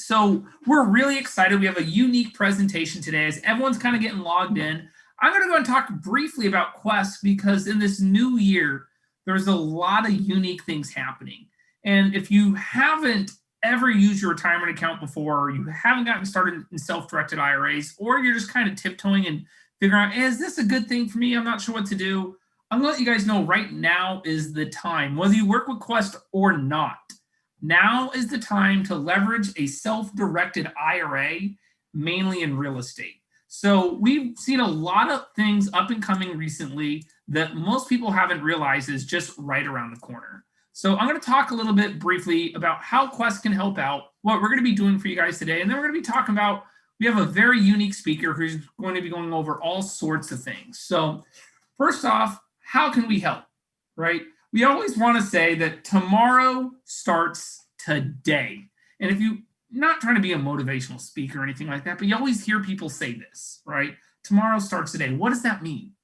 So we're really excited. We have a unique presentation today as everyone's kind of getting logged in. I'm going to go and talk briefly about Quest because in this new year, there's a lot of unique things happening. And if you haven't ever used your retirement account before, or you haven't gotten started in self-directed IRAs, or you're just kind of tiptoeing and figuring out, hey, is this a good thing for me? I'm not sure what to do. I'm going to let you guys know right now is the time, whether you work with Quest or not. Now is the time to leverage a self-directed IRA, mainly in real estate. So we've seen a lot of things up and coming recently that most people haven't realized is just right around the corner. So I'm going to talk a little bit briefly about how Quest can help out, what we're going to be doing for you guys today, and then we're going to be talking about, we have a very unique speaker who's going to be going over all sorts of things. So first off, how can we help, right? We always want to say that tomorrow starts today. And if you're not trying to be a motivational speaker or anything like that, but you always hear people say this, right? Tomorrow starts today. What does that mean?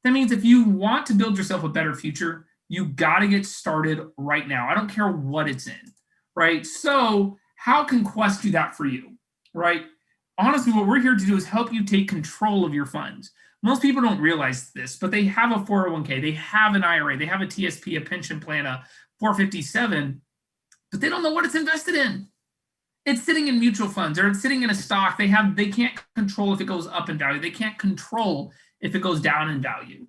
That means if you want to build yourself a better future, you got to get started right now. I don't care what it's in, right? So how can Quest do that for you, right? Honestly, what we're here to do is help you take control of your funds. Most people don't realize this, but they have a 401k, they have an IRA, they have a TSP, a pension plan, a 457, but they don't know what it's invested in. It's sitting in mutual funds or it's sitting in a stock. They can't control if it goes up in value. They can't control if it goes down in value.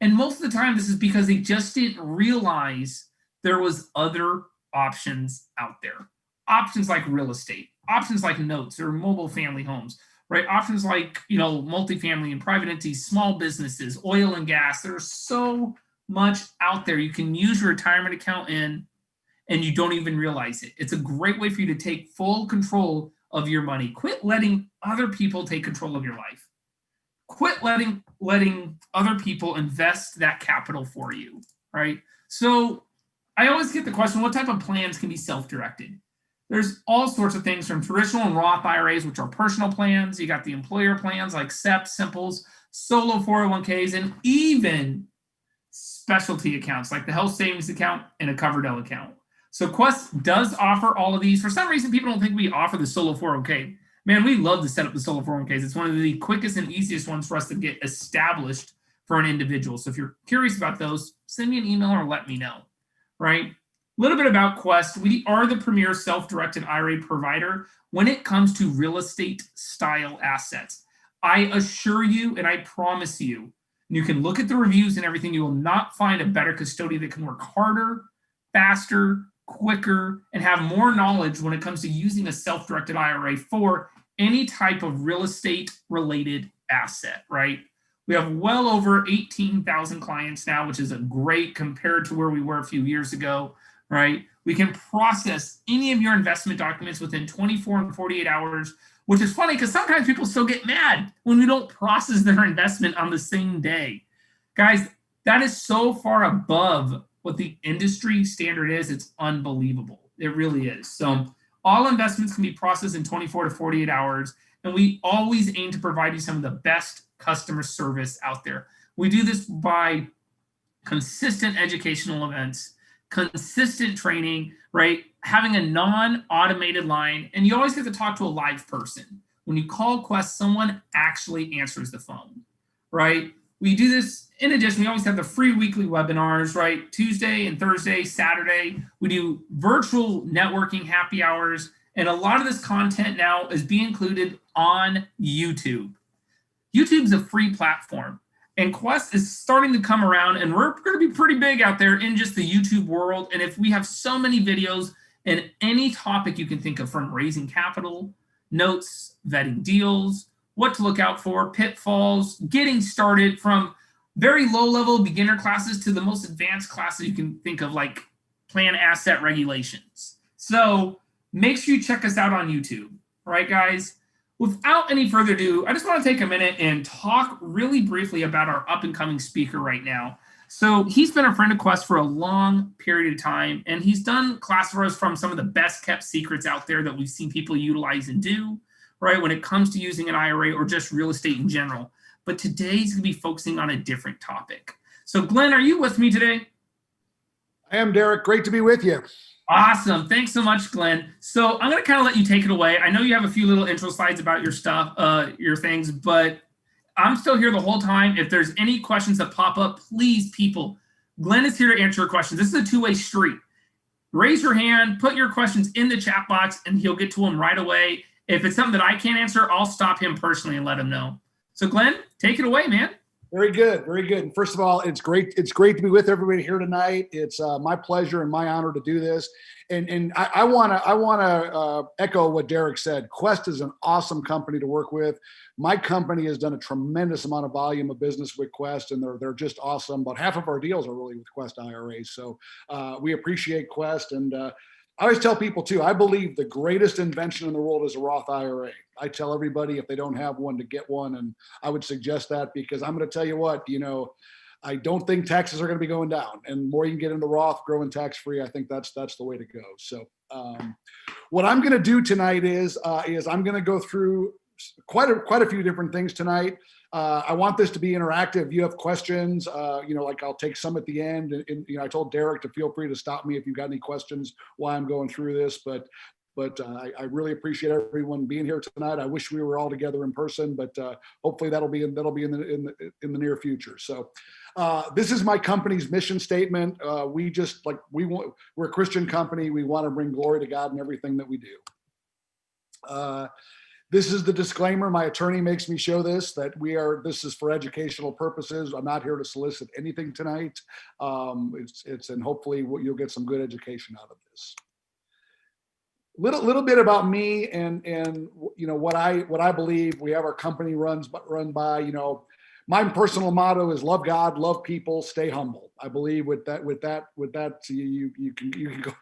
And most of the time, this is because they just didn't realize there was other options out there. Options like real estate, options like notes or mobile family homes, right? Options like, multifamily and private entities, small businesses, oil and gas. There's so much out there you can use your retirement account in, and you don't even realize it. It's a great way for you to take full control of your money. Quit letting other people take control of your life. Quit letting other people invest that capital for you, right? So I always get the question, what type of plans can be self-directed? There's all sorts of things from traditional and Roth IRAs, which are personal plans. You got the employer plans like SEP, Simples, solo 401ks, and even specialty accounts like the health savings account and a Coverdell account. So Quest does offer all of these. For some reason, people don't think we offer the solo 401k. Man, we love to set up the solo 401ks. It's one of the quickest and easiest ones for us to get established for an individual. So if you're curious about those, send me an email or let me know, right? A little bit about Quest. We are the premier self-directed IRA provider when it comes to real estate style assets. I assure you, and I promise you, you can look at the reviews and everything, you will not find a better custodian that can work harder, faster, quicker, and have more knowledge when it comes to using a self-directed IRA for any type of real estate related asset, right? We have well over 18,000 clients now, which is a great compared to where we were a few years ago, right? We can process any of your investment documents within 24 and 48 hours, which is funny because sometimes people still get mad when we don't process their investment on the same day. Guys, that is so far above what the industry standard is. It's unbelievable. It really is. So all investments can be processed in 24 to 48 hours, and we always aim to provide you some of the best customer service out there. We do this by consistent educational events, consistent training, right? Having a non-automated line, and you always get to talk to a live person. When you call Quest, someone actually answers the phone, right? We do this, in addition, we always have the free weekly webinars, right? Tuesday and Thursday, Saturday. We do virtual networking happy hours, and a lot of this content now is being included on YouTube. YouTube's a free platform, and Quest is starting to come around, and we're going to be pretty big out there in just the YouTube world. And if we have so many videos in any topic you can think of, from raising capital, notes, vetting deals, what to look out for, pitfalls, getting started, from very low-level beginner classes to the most advanced classes you can think of, like plan asset regulations. So make sure you check us out on YouTube. All right, guys? Without any further ado, I just want to take a minute and talk really briefly about our up-and-coming speaker right now. So he's been a friend of Quest for a long period of time, and he's done classes for us from some of the best-kept secrets out there that we've seen people utilize and do, right, when it comes to using an IRA or just real estate in general. But today he's going to be focusing on a different topic. So Glenn, are you with me today? I am, Derek. Great to be with you. Awesome. Thanks so much, Glenn. So I'm going to kind of let you take it away. I know you have a few little intro slides about your stuff, your things, but I'm still here the whole time. If there's any questions that pop up, please, people, Glenn is here to answer your questions. This is a two-way street. Raise your hand, put your questions in the chat box, and he'll get to them right away. If it's something that I can't answer, I'll stop him personally and let him know. So Glenn, take it away, man. Very good, very good. And first of all, it's great. It's great to be with everybody here tonight. It's my pleasure and my honor to do this. And I want to echo what Derek said. Quest is an awesome company to work with. My company has done a tremendous amount of volume of business with Quest, and they're just awesome. About half of our deals are really with Quest IRAs. So we appreciate Quest. And I always tell people too, I believe the greatest invention in the world is a Roth IRA. I tell everybody if they don't have one to get one, and I would suggest that because I'm going to tell you what, I don't think taxes are going to be going down, and the more you can get into Roth, growing tax free, I think that's the way to go. So what I'm going to do tonight is I'm going to go through quite a few different things tonight. I want this to be interactive. You have questions, like I'll take some at the end. And I told Derek to feel free to stop me if you've got any questions while I'm going through this. But I really appreciate everyone being here tonight. I wish we were all together in person, but hopefully that'll be in the near future. So this is my company's mission statement. We're a Christian company. We want to bring glory to God in everything that we do. This is the disclaimer. My attorney makes me show this, this is for educational purposes. I'm not here to solicit anything tonight. And hopefully you'll get some good education out of this. Little bit about me and what I believe we have our company run by. My personal motto is love God, love people, stay humble. I believe with that you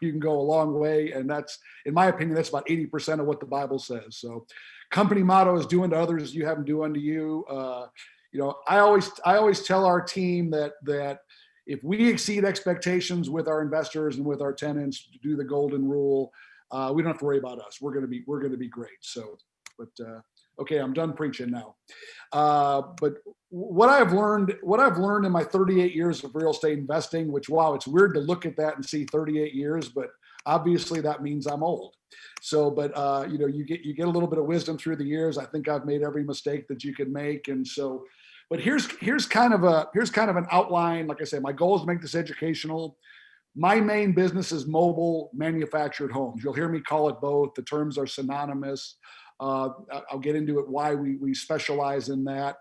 can go a long way, and that's, in my opinion, that's about 80% of what the Bible says. So, company motto is do unto others as you have them do unto you. I always tell our team that if we exceed expectations with our investors and with our tenants, do the golden rule. We don't have to worry about us. We're going to be great. So, okay, I'm done preaching now. But what I've learned in my 38 years of real estate investing, which, wow, it's weird to look at that and see 38 years, but obviously that means I'm old. So, but you get a little bit of wisdom through the years. I think I've made every mistake that you can make, and so. But here's kind of an outline. Like I said, my goal is to make this educational. My main business is mobile manufactured homes. You'll hear me call it both. The terms are synonymous. I'll get into it why we specialize in that.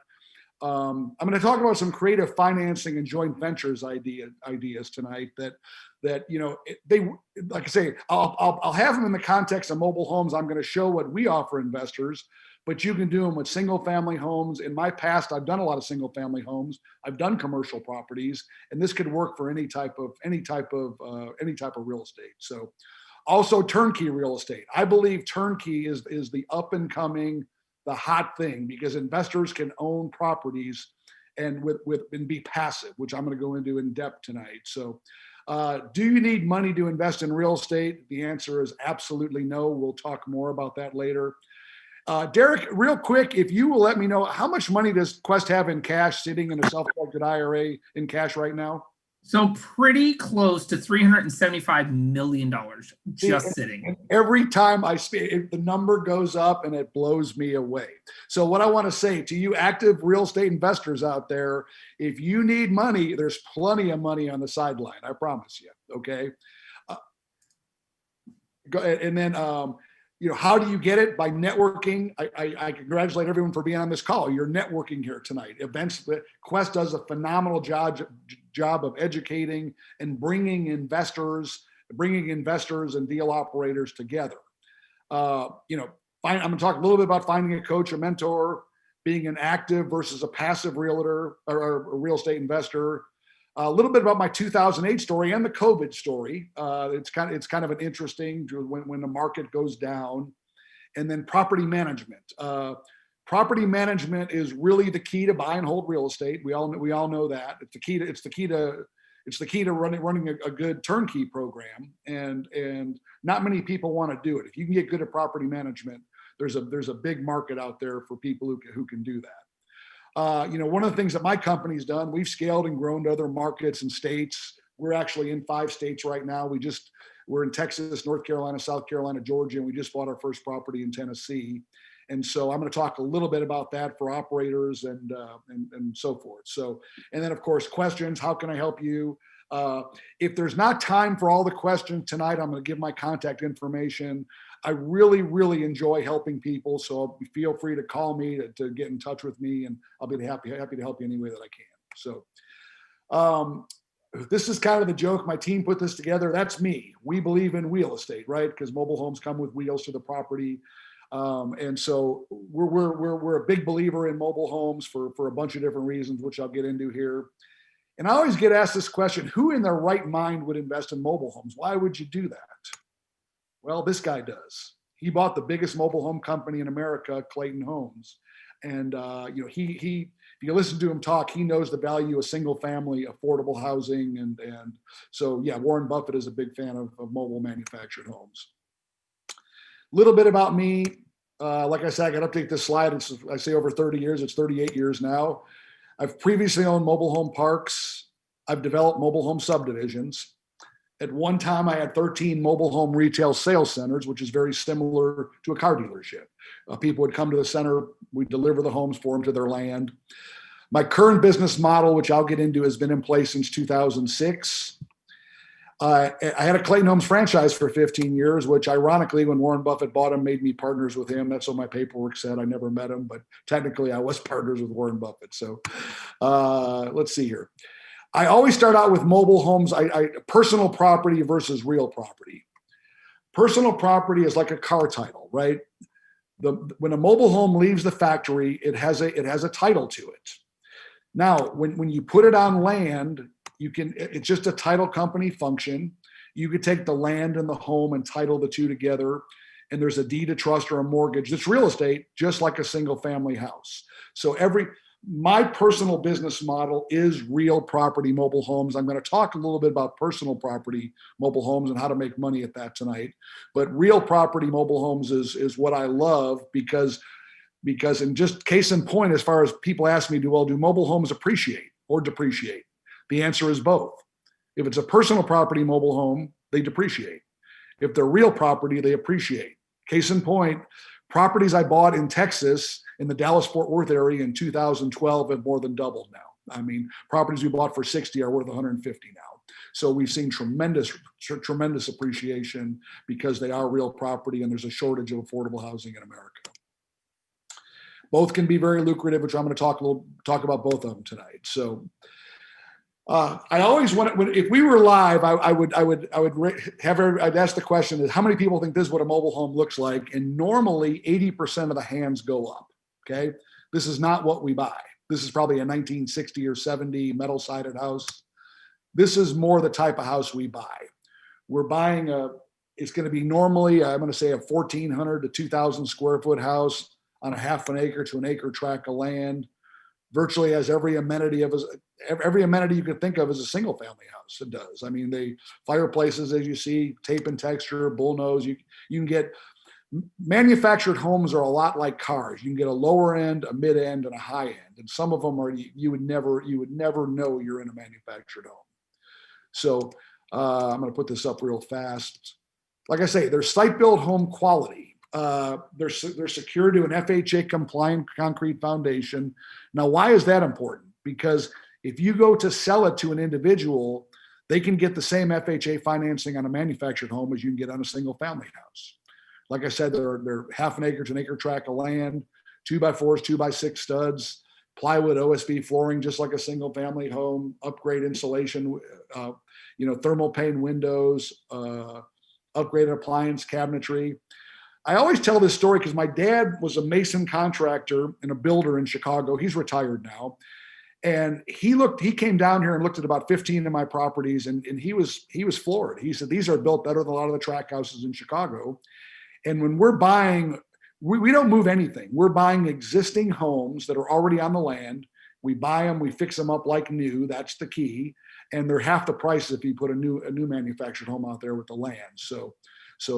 I'm going to talk about some creative financing and joint ventures ideas tonight that they, like I say, I'll have them in the context of mobile homes. I'm going to show what we offer investors, but you can do them with single family homes. In my past, I've done a lot of single family homes. I've done commercial properties, and this could work for any type of real estate. So also turnkey real estate. I believe turnkey is the up and coming, the hot thing, because investors can own properties and be passive, which I'm going to go into in depth tonight. So do you need money to invest in real estate? The answer is absolutely no. We'll talk more about that later. Derek, real quick, if you will let me know, how much money does Quest have in cash sitting in a self-directed IRA in cash right now? So pretty close to $375 million just sitting. And every time I speak, the number goes up and it blows me away. So what I want to say to you active real estate investors out there, if you need money, there's plenty of money on the sideline. I promise you. Okay. Go ahead. And then, how do you get it? By networking. I congratulate everyone for being on this call. You're networking here tonight. Events, Quest does a phenomenal job of educating and bringing investors and deal operators together. I'm going to talk a little bit about finding a coach, a mentor, being an active versus a passive realtor or a real estate investor. A little bit about my 2008 story and the COVID story. It's kind of an interesting when the market goes down, and then property management. Property management is really the key to buy and hold real estate. We all know that it's the key to running a good turnkey program, and not many people want to do it. If you can get good at property management, there's a big market out there for people who can do that. One of the things that my company's done, we've scaled and grown to other markets and states. We're actually in 5 states right now. We just We're in Texas, North Carolina, South Carolina, Georgia, and we just bought our first property in Tennessee. And so I'm going to talk a little bit about that for operators and so forth. So, and then of course, questions, how can I help you? If there's not time for all the questions tonight, I'm going to give my contact information. I really, really enjoy helping people. So feel free to call me to get in touch with me, and I'll be happy to help you any way that I can. So this is kind of the joke. My team put this together. That's me. We believe in real estate, right? Because mobile homes come with wheels to the property. And so we're a big believer in mobile homes for a bunch of different reasons, which I'll get into here. And I always get asked this question: who in their right mind would invest in mobile homes? Why would you do that? Well, this guy does. He bought the biggest mobile home company in America, Clayton Homes. And if you listen to him talk, he knows the value of single family affordable housing. And so, yeah, Warren Buffett is a big fan of mobile manufactured homes. A little bit about me. Like I said, I got to update this slide. I say over 30 years, it's 38 years now. I've previously owned mobile home parks. I've developed mobile home subdivisions. At one time, I had 13 mobile home retail sales centers, which is very similar to a car dealership. People would come to the center, we'd deliver the homes for them to their land. My current business model, which I'll get into, has been in place since 2006. I had a Clayton Homes franchise for 15 years, which ironically, when Warren Buffett bought him, made me partners with him. That's what my paperwork said. I never met him, but technically I was partners with Warren Buffett. So let's see here. I always start out with mobile homes, personal property versus real property. Personal property is like a car title, right? When a mobile home leaves the factory, it has a title to it. Now, when you put it on land, it's just a title company function. You could take the land and the home and title the two together, and there's a deed of trust or a mortgage. It's real estate, just like a single family house. So my personal business model is real property mobile homes. I'm going to talk a little bit about personal property mobile homes and how to make money at that tonight. But real property mobile homes is what I love because in just case in point, as far as people ask me, do mobile homes appreciate or depreciate? The answer is both. If it's a personal property mobile home, they depreciate. If they're real property, they appreciate. Case in point, properties I bought in Texas in the Dallas-Fort Worth area in 2012 have more than doubled now. I mean, properties we bought for 60 are worth 150 now. So we've seen tremendous appreciation because they are real property and there's a shortage of affordable housing in America. Both can be very lucrative, which I'm going to talk about both of them tonight. So I always want to, if we were live, I'd ask the question is how many people think this is what a mobile home looks like? And normally 80% of the hands go up. Okay. This is not what we buy. This is probably a 1960 or 70 metal sided house. This is more the type of house we buy. We're buying it's going to be normally, I'm going to say a 1,400 to 2,000 square foot house on a half an acre to an acre tract of land. Virtually has every amenity you could think of as a single family house. It does. I mean, the fireplaces, as you see, tape and texture, bullnose. You can get manufactured homes are a lot like cars. You can get a lower end, a mid end, and a high end. And some of them are you would never know you're in a manufactured home. So I'm going to put this up real fast. Like I say, they're site built home quality. They're secured to an FHA compliant concrete foundation. Now, why is that important? Because if you go to sell it to an individual, they can get the same FHA financing on a manufactured home as you can get on a single family house. Like I said, they're half an acre to an acre tract of land, 2x4s, 2x6 studs, plywood OSB flooring, just like a single family home, upgrade insulation, thermal pane windows, upgraded appliance cabinetry. I always tell this story because my dad was a mason contractor and a builder in Chicago. He's retired now. And he came down here and looked at about 15 of my properties and he was floored. He said, these are built better than a lot of the tract houses in Chicago. And when we're buying, we don't move anything. We're buying existing homes that are already on the land. We buy them, we fix them up like new. That's the key. And they're half the price if you put a new manufactured home out there with the land. So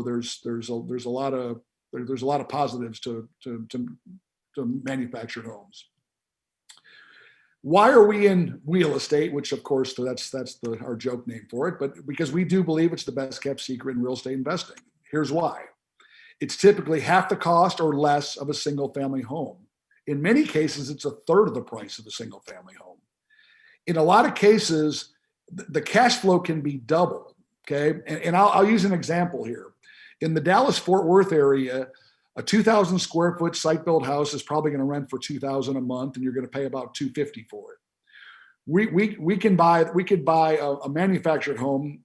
there's a lot of positives to manufactured homes. Why are we in real estate? Which, of course, that's our joke name for it. But because we do believe it's the best kept secret in real estate investing. Here's why. It's typically half the cost or less of a single family home. In many cases, it's a third of the price of a single family home. In a lot of cases, the cash flow can be double. Okay. And I'll use an example here. In the Dallas Fort Worth area, a 2,000 square foot site built house is probably going to rent for $2,000 a month, and you're going to pay about $250 for it. We could buy a manufactured home,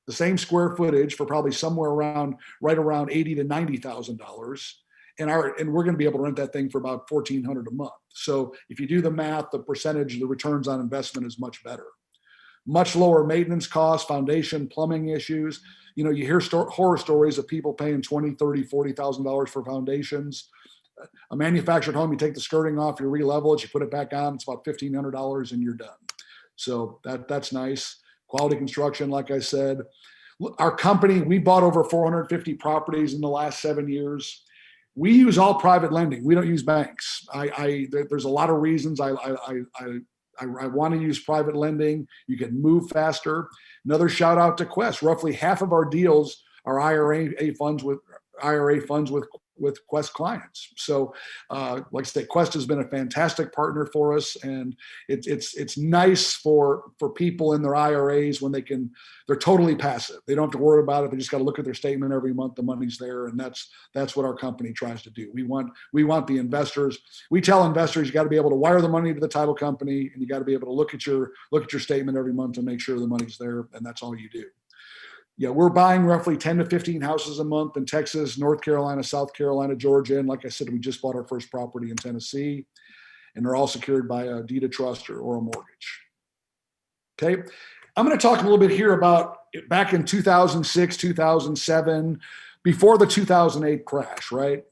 the same square footage, for probably somewhere around $80,000 to $90,000, and we're going to be able to rent that thing for about $1,400 a month. So if you do the math, the percentage, the returns on investment is much better. Much lower maintenance costs, foundation, plumbing issues. You hear horror stories of people paying $20,000, $30,000, $40,000 for foundations. A manufactured home, you take the skirting off, you re-level it, you put it back on, it's about $1,500 and you're done. So that's nice. Quality construction, like I said. Our company, we bought over 450 properties in the last 7 years. We use all private lending. We don't use banks. There's a lot of reasons I want to use private lending. You can move faster. Another shout out to Quest. Roughly half of our deals are IRA funds with Quest clients. So, like I say, Quest has been a fantastic partner for us, and it's nice for people in their IRAs when they're totally passive. They don't have to worry about it. They just got to look at their statement every month. The money's there, and that's what our company tries to do. We want the investors. We tell investors you got to be able to wire the money to the title company, and you got to be able to look at your statement every month to make sure the money's there, and that's all you do. Yeah, we're buying roughly 10 to 15 houses a month in Texas, North Carolina, South Carolina, Georgia. And like I said, we just bought our first property in Tennessee, and they're all secured by a deed of trust or a mortgage. Okay. I'm going to talk a little bit here about back in 2006, 2007, before the 2008 crash, right?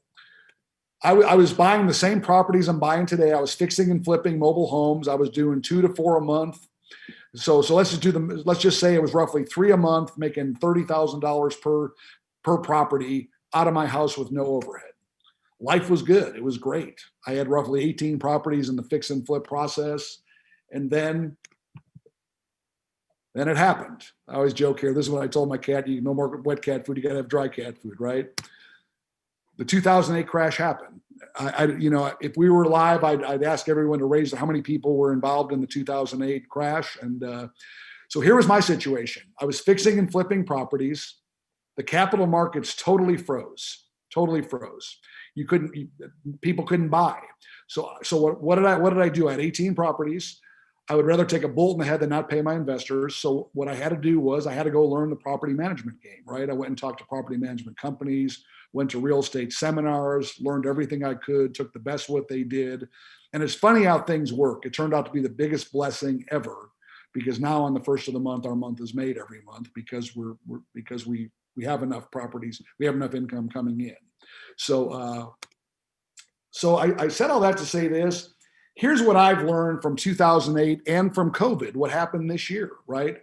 I was buying the same properties I'm buying today. I was fixing and flipping mobile homes. I was doing 2 to 4 a month. So let's just say it was roughly 3 a month, making $30,000 per property out of my house with no overhead. Life was good. It was great. I had roughly 18 properties in the fix and flip process. And then it happened. I always joke here. This is when I told my cat, no more wet cat food. You got to have dry cat food, right? The 2008 crash happened. If we were live, I'd ask everyone to raise how many people were involved in the 2008 crash. And so here was my situation. I was fixing and flipping properties. The capital markets totally froze. People couldn't buy. So what did I do? I had 18 properties. I would rather take a bullet in the head than not pay my investors. So what I had to do was I had to go learn the property management game, right? I went and talked to property management companies, went to real estate seminars, learned everything I could, took the best of what they did. And it's funny how things work. It turned out to be the biggest blessing ever, because now on the first of the month, our month is made every month because we have enough properties, we have enough income coming in. So I said all that to say this. Here's what I've learned from 2008 and from COVID, what happened this year, right?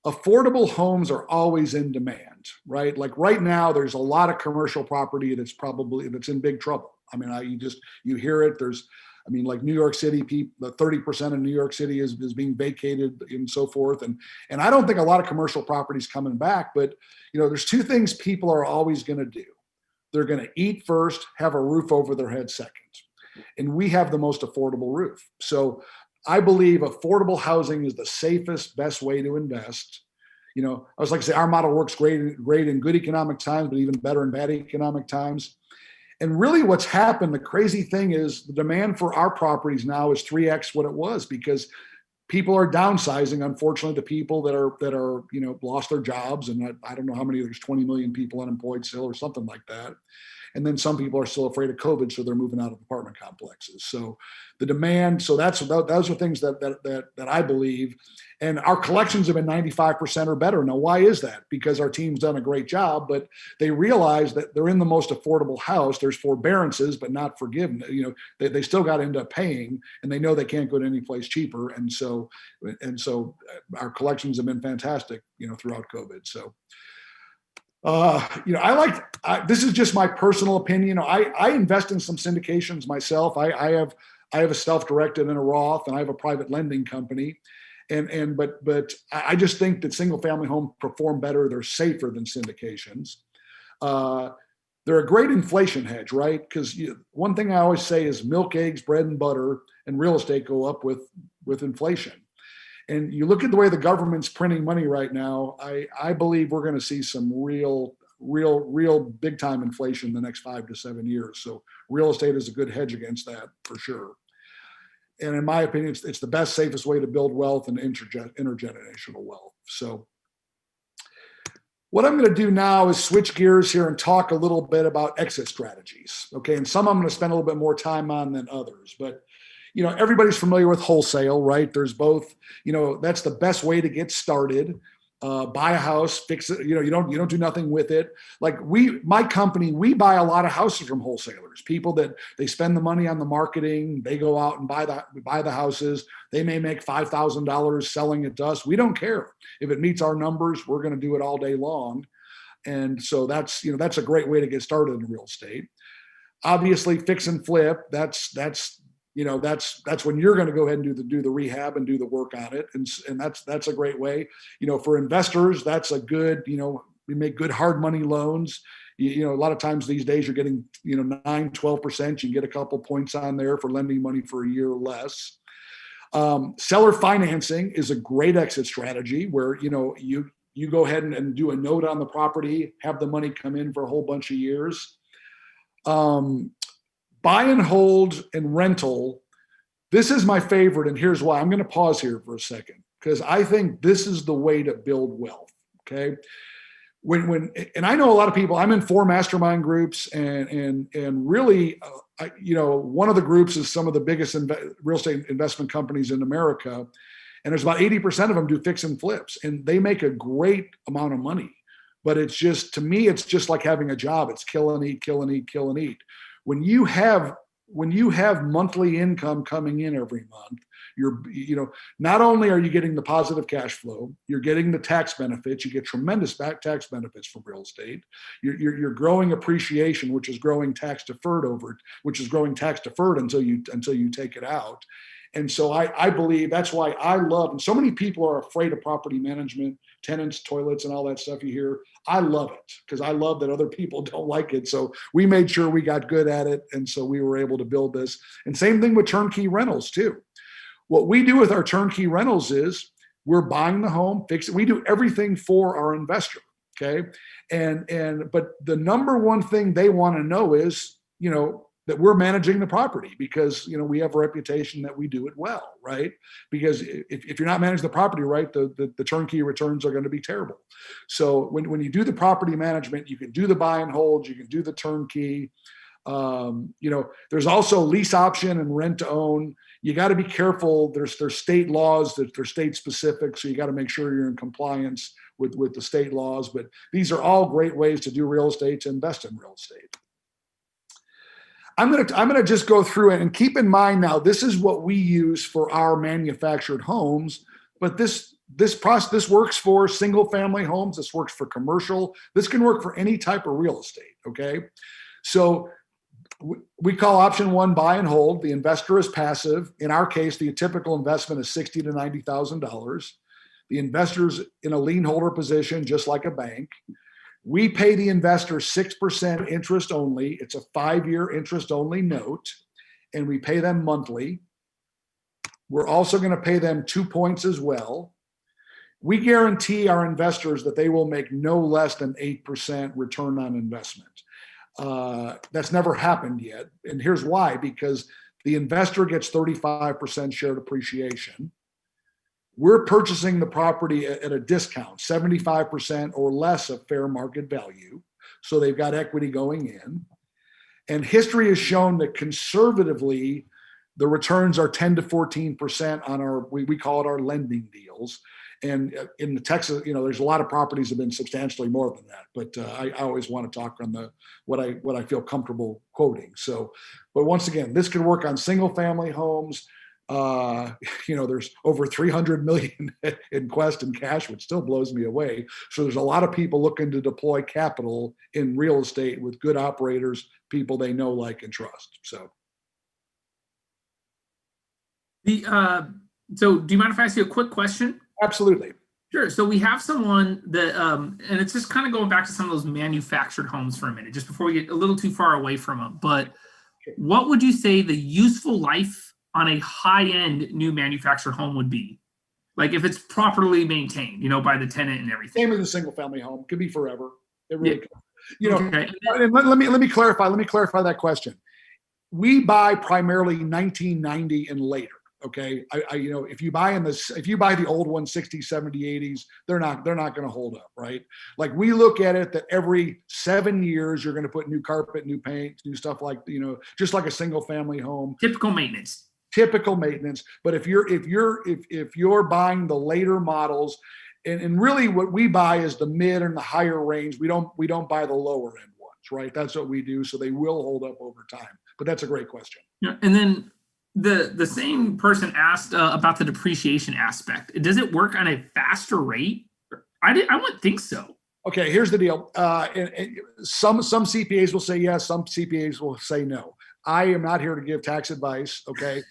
Affordable homes are always in demand, right? Like right now, there's a lot of commercial property that's in big trouble. I mean, you hear it. Like New York City, 30% of New York City is being vacated and so forth. And I don't think a lot of commercial properties coming back, but there's two things people are always going to do. They're going to eat first, have a roof over their head second. And we have the most affordable roof. So I believe affordable housing is the safest, best way to invest. I was like to say, our model works great in good economic times, but even better in bad economic times. And really what's happened, the crazy thing is the demand for our properties now is 3x what it was, because people are downsizing, unfortunately, the people that are lost their jobs. And I don't know how many, there's 20 million people unemployed still or something like that. And then some people are still afraid of COVID, so they're moving out of apartment complexes. So the demand, those are things that I believe. And our collections have been 95% or better. Now, why is that? Because our team's done a great job, but they realize that they're in the most affordable house. There's forbearances, but not forgiveness. They still got to end up paying, and they know they can't go to any place cheaper. And so our collections have been fantastic, throughout COVID. So. This is just my personal opinion. I invest in some syndications myself. I I have a self-directed and a Roth, and I have a private lending company. But I just think that single family homes perform better. They're safer than syndications. They're a great inflation hedge, right? Because one thing I always say is milk, eggs, bread, and butter, and real estate go up with inflation. And you look at the way the government's printing money right now, I believe we're going to see some real big time inflation in the next 5 to 7 years. So real estate is a good hedge against that for sure. And in my opinion, it's the best, safest way to build wealth and intergenerational wealth. So what I'm going to do now is switch gears here and talk a little bit about exit strategies. Okay. And some I'm going to spend a little bit more time on than others, but everybody's familiar with wholesale, right? There's both, that's the best way to get started. Buy a house, fix it. You don't do nothing with it. Like my company, we buy a lot of houses from wholesalers, people that they spend the money on the marketing. They go out and buy the houses. They may make $5,000 selling it to us. We don't care if it meets our numbers. We're going to do it all day long. And so that's a great way to get started in real estate. Obviously, fix and flip. That's when you're going to go ahead and do the rehab and do the work on it. And that's a great way, for investors, that's a good, we make good hard money loans. A lot of times these days you're getting, 9-12%. You can get a couple points on there for lending money for a year or less. Seller financing is a great exit strategy where, you go ahead and do a note on the property, have the money come in for a whole bunch of years. Buy and hold and rental. This is my favorite, and here's why. I'm going to pause here for a second because I think this is the way to build wealth. Okay, and I know a lot of people. I'm in 4 mastermind groups, and really, one of the groups is some of the biggest real estate investment companies in America, and there's about 80% of them do fix and flips, and they make a great amount of money. But it's just, to me, it's just like having a job. It's kill and eat, kill and eat, kill and eat. When you have monthly income coming in every month, not only are you getting the positive cash flow, you're getting the tax benefits. You get tremendous tax benefits from real estate. You're growing appreciation, which is growing tax deferred until you take it out. And so I believe that's why I love, and so many people are afraid of property management, tenants, toilets, and all that stuff you hear. I love it because I love that other people don't like it. So we made sure we got good at it. And so we were able to build this. And same thing with turnkey rentals too. What we do with our turnkey rentals is we're buying the home, fix it. We do everything for our investor. Okay. But the number one thing they want to know is, that we're managing the property because, we have a reputation that we do it well, right? Because if you're not managing the property right, the turnkey returns are going to be terrible. So when you do the property management, you can do the buy and hold, you can do the turnkey. There's also lease option and rent to own. You got to be careful. There's state laws that they're state specific. So you got to make sure you're in compliance with the state laws. But these are all great ways to do real estate, to invest in real estate. I'm gonna just go through it and keep in mind now, this is what we use for our manufactured homes, but this process works for single family homes. This works for commercial. This can work for any type of real estate. Okay. So we call option 1 buy and hold. The investor is passive. In our case, the typical investment is $60,000 to $90,000. The investor's in a lien holder position, just like a bank. We pay the investor 6% interest only. It's a 5-year interest only note, and we pay them monthly. We're also going to pay them 2 points as well. We guarantee our investors that they will make no less than 8% return on investment. That's never happened yet. And here's why, because the investor gets 35% shared appreciation. We're purchasing the property at a discount, 75% or less of fair market value. So they've got equity going in. And history has shown that conservatively, the returns are 10 to 14% on we call it our lending deals. And in the Texas, there's a lot of properties have been substantially more than that. But I always want to talk on what I feel comfortable quoting. So, but once again, this could work on single family homes. There's over 300 million in Quest and cash, which still blows me away. So there's a lot of people looking to deploy capital in real estate with good operators, people they know, like, and trust. So So do you mind if I ask you a quick question? Absolutely. Sure. So we have someone that, and it's just kind of going back to some of those manufactured homes for a minute, just before we get a little too far away from them. But what would you say the useful life on a high-end new manufactured home would be? Like if it's properly maintained, by the tenant and everything. Same as a single family home. Could be forever. It really could. Okay. And let me clarify that question. We buy primarily 1990 and later. Okay. If you buy the old ones, 60s, 70s, 80s, they're not going to hold up, right? Like we look at it that every 7 years you're going to put new carpet, new paint, new stuff like, just like a single family home. Typical maintenance. But if you're buying the later models, and really what we buy is the mid and the higher range. We don't buy the lower end ones, right? That's what we do. So they will hold up over time. But that's a great question. Yeah, and then the same person asked about the depreciation aspect. Does it work on a faster rate? I wouldn't think so. Okay, here's the deal. And some CPAs will say yes, some CPAs will say no. I am not here to give tax advice. Okay,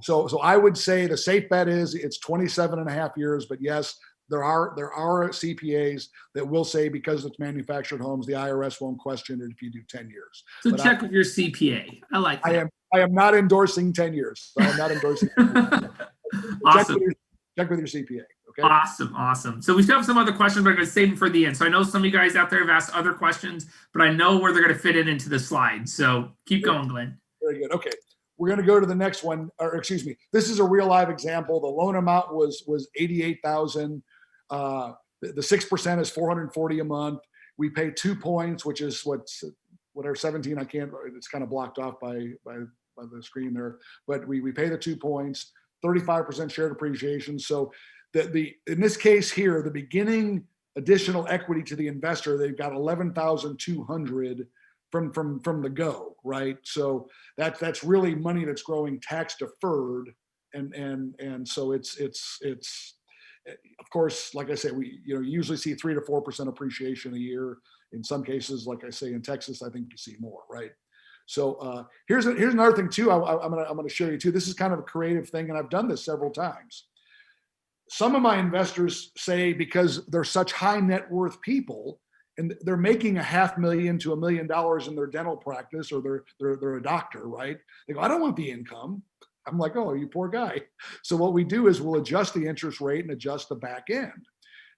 so I would say the safe bet is it's 27 and a half years. But yes, there are CPAs that will say because it's manufactured homes, the IRS won't question it if you do 10 years. So but check with your CPA. I like that. I am not endorsing 10 years. I am not endorsing. Awesome. Check with your CPA. Okay. Awesome. So we still have some other questions, but I'm going to save them for the end. So I know some of you guys out there have asked other questions, but I know where they're going to fit it into the slides. So keep going, Glenn. Very good. Okay. We're going to go to the next one, or excuse me. This is a real live example. The loan amount was $88,000. The 6% is $440 a month. We pay 2 points, which is whatever 17. I can't. It's kind of blocked off by the screen there. But we pay the 2 points. 35% shared appreciation. So in this case here, the beginning additional equity to the investor, they've got $11,200 from the go, right? So that's really money that's growing tax deferred, and so it's of course, like I said, we usually see 3 to 4% appreciation a year. In some cases, like I say in Texas, I think you see more, right? So here's another thing too. I'm gonna show you too. This is kind of a creative thing, and I've done this several times. Some of my investors say because they're such high net worth people, and they're making $500,000 to $1 million in their dental practice, or they're a doctor, right? They go, I don't want the income. I'm like, oh, you poor guy. So what we do is we'll adjust the interest rate and adjust the back end.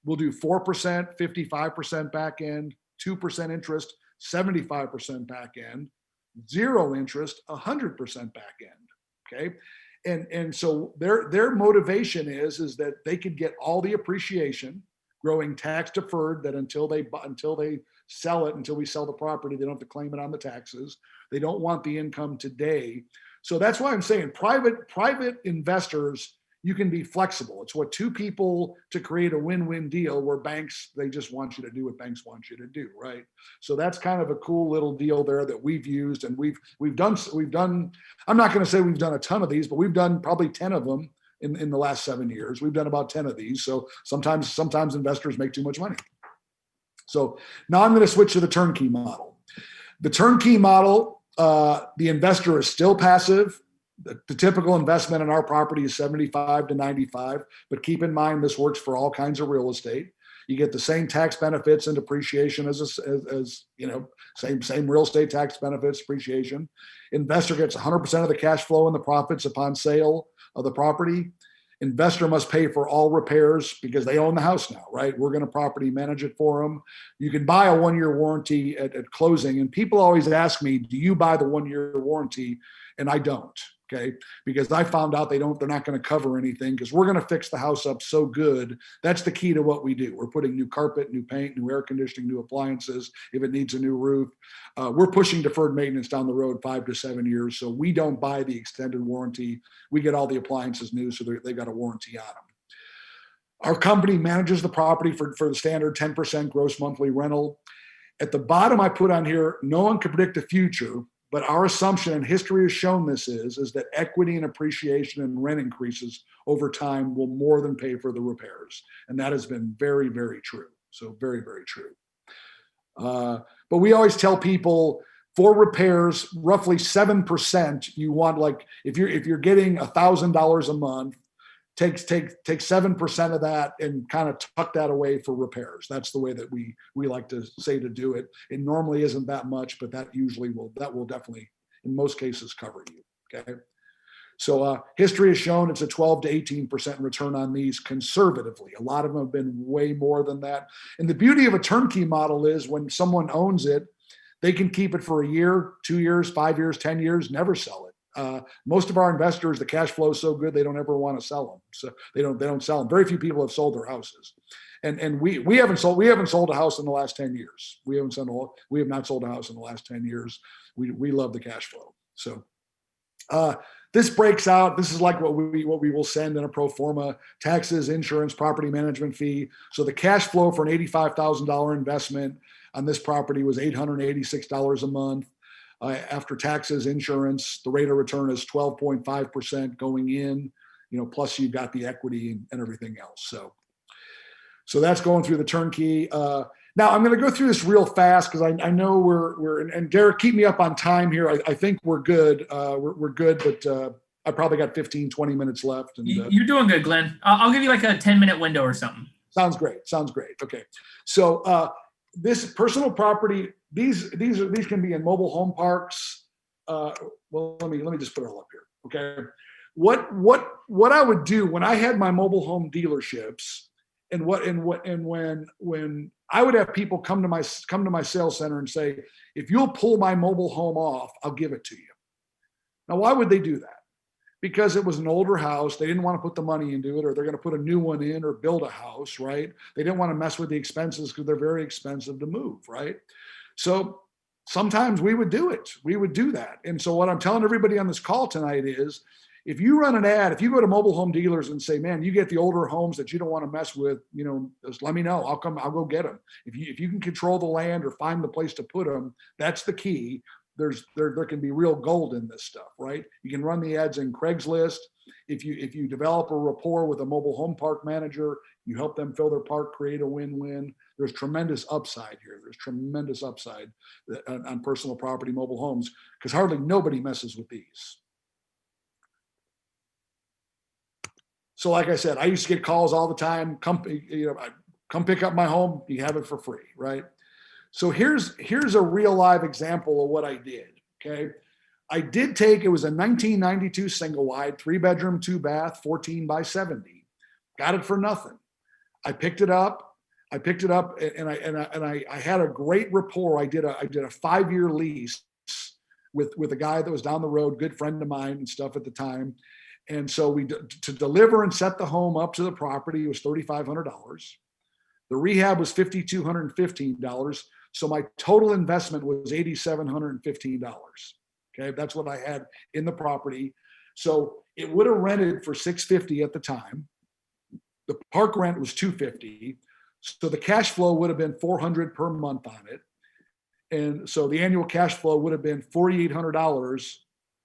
We'll do 4%, 55% back end, 2% interest, 75% back end, 0 interest, 100% back end. Okay. And so their motivation is that they could get all the appreciation growing tax deferred, that until they sell it, until we sell the property, they don't have to claim it on the taxes. They don't want the income today. So that's why I'm saying private investors, you can be flexible. It's what two people to create a win-win deal, where banks, they just want you to do what banks want you to do, right? So that's kind of a cool little deal there that we've used, and we've done. I'm not going to say we've done a ton of these, but we've done probably 10 of them in the last 7 years. We've done about 10 of these. So sometimes investors make too much money. So now I'm going to switch to the turnkey model. The turnkey model, the investor is still passive. The typical investment in our property is 75 to 95, but keep in mind this works for all kinds of real estate. You get the same tax benefits and depreciation as same real estate tax benefits, depreciation. Investor gets 100% of the cash flow and the profits upon sale of the property. Investor must pay for all repairs because they own the house now, right? We're going to property manage it for them. You can buy a 1-year warranty at closing, and people always ask me, do you buy the 1-year warranty? And I don't. Okay, because I found out they're not going to cover anything, because we're going to fix the house up so good. That's the key to what we do. We're putting new carpet, new paint, new air conditioning, new appliances. If it needs a new roof, we're pushing deferred maintenance down the road 5 to 7 years. So we don't buy the extended warranty. We get all the appliances new, so they got a warranty on them. Our company manages the property for the standard 10% gross monthly rental. At the bottom, I put on here, no one can predict the future. But our assumption, and history has shown this, is that equity and appreciation and rent increases over time will more than pay for the repairs. And that has been very, very true. So very, very true. But we always tell people For repairs, roughly 7%. You want, like, if you're getting $1,000 a month, take 7% of that and kind of tuck that away for repairs. That's the way that we like to say to do it. It normally isn't that much, but that will definitely, in most cases, cover you. Okay. So history has shown it's a 12 to 18% return on these conservatively. A lot of them have been way more than that. And the beauty of a turnkey model is when someone owns it, they can keep it for a year, 2 years, 5 years, 10 years, never sell it. Most of our investors, the cash flow is so good they don't ever want to sell them, so they don't sell them. Very few people have sold their houses, and we haven't sold a house in the last 10 years. We have not sold a house in the last 10 years. We love the cash flow. So this breaks out. This is like what we will send in a pro forma: taxes, insurance, property management fee. So the cash flow for an $85,000 investment on this property was $886 a month. After taxes, insurance, the rate of return is 12.5% going in, plus you've got the equity and everything else. So that's going through the turnkey. Now I'm going to go through this real fast because I know and Derek, keep me up on time here. I think we're good. We're good, but I probably got 15, 20 minutes left. And you're doing good, Glenn. I'll give you like a 10-minute window or something. Sounds great. Okay. So this personal property, these can be in mobile home parks. Well, let me just put it all up here. Okay. What I would do when I had my mobile home dealerships, and when I would have people come to my sales center and say, if you'll pull my mobile home off, I'll give it to you. Now, why would they do that? Because it was an older house. They didn't want to put the money into it, or they're going to put a new one in or build a house, right? They didn't want to mess with the expenses because they're very expensive to move, right? So sometimes we would do it. We would do that. And so what I'm telling everybody on this call tonight is, if you run an ad, if you go to mobile home dealers and say, man, you get the older homes that you don't want to mess with, just let me know. I'll go get them. If you can control the land or find the place to put them, that's the key. There can be real gold in this stuff, right? You can run the ads in Craigslist. If you develop a rapport with a mobile home park manager, you help them fill their park, create a win-win. There's tremendous upside here. There's tremendous upside on personal property mobile homes because hardly nobody messes with these. So like I said, I used to get calls all the time. Come pick up my home. You have it for free, right? So here's a real live example of what I did. Okay, it was a 1992 single wide, 3-bedroom, 2-bath, 14 by 70. Got it for nothing. I picked it up, and I had a great rapport. I did a 5-year lease with a guy that was down the road, good friend of mine and stuff at the time. And so to deliver and set the home up to the property was $3,500. The rehab was $5,215. So my total investment was $8,715. Okay, that's what I had in the property. So it would have rented for $650 at the time. The park rent was $250. So the cash flow would have been $400 per month on it. And so the annual cash flow would have been $4,800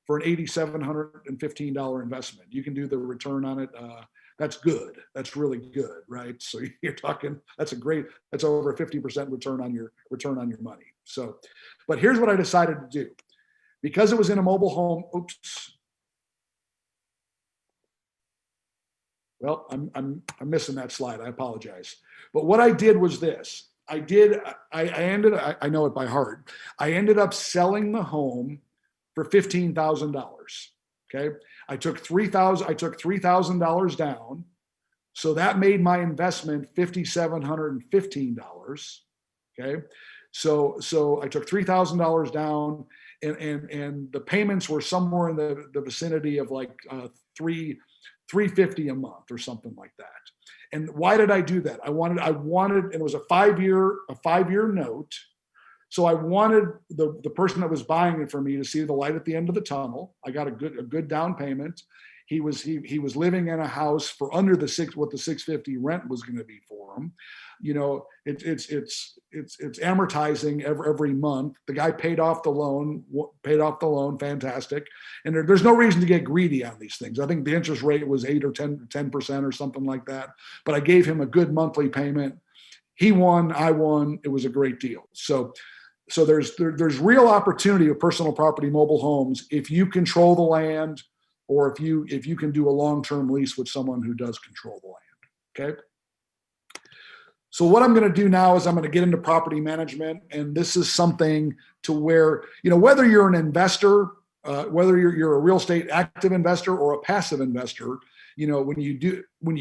for an $8,715 investment. You can do the return on it. That's good. That's really good, right? So you're talking, that's over a 50% return on your money. So, but here's what I decided to do. Because it was in a mobile home, well, I'm missing that slide. I apologize. But what I did was this. I know it by heart. I ended up selling the home for $15,000. Okay. I took $3,000 down. So that made my investment $5,715. Okay. So I took $3,000 down and the payments were somewhere in the vicinity of like $350 a month or something like that. And why did I do that? I wanted, and it was a 5-year note. So I wanted the person that was buying it for me to see the light at the end of the tunnel. I got a good down payment. He was living in a house for under what the $650 rent was going to be for him. It's amortizing every month. The guy paid off the loan, fantastic. And there's no reason to get greedy on these things. I think the interest rate was 8 or 10% or something like that. But I gave him a good monthly payment. He won, I won. It was a great deal. So So there's real opportunity of personal property mobile homes if you control the land, or if you can do a long-term lease with someone who does control the land. Okay. So what I'm going to do now is I'm going to get into property management, and this is something to where, whether you're an investor, whether you're a real estate active investor or a passive investor, when you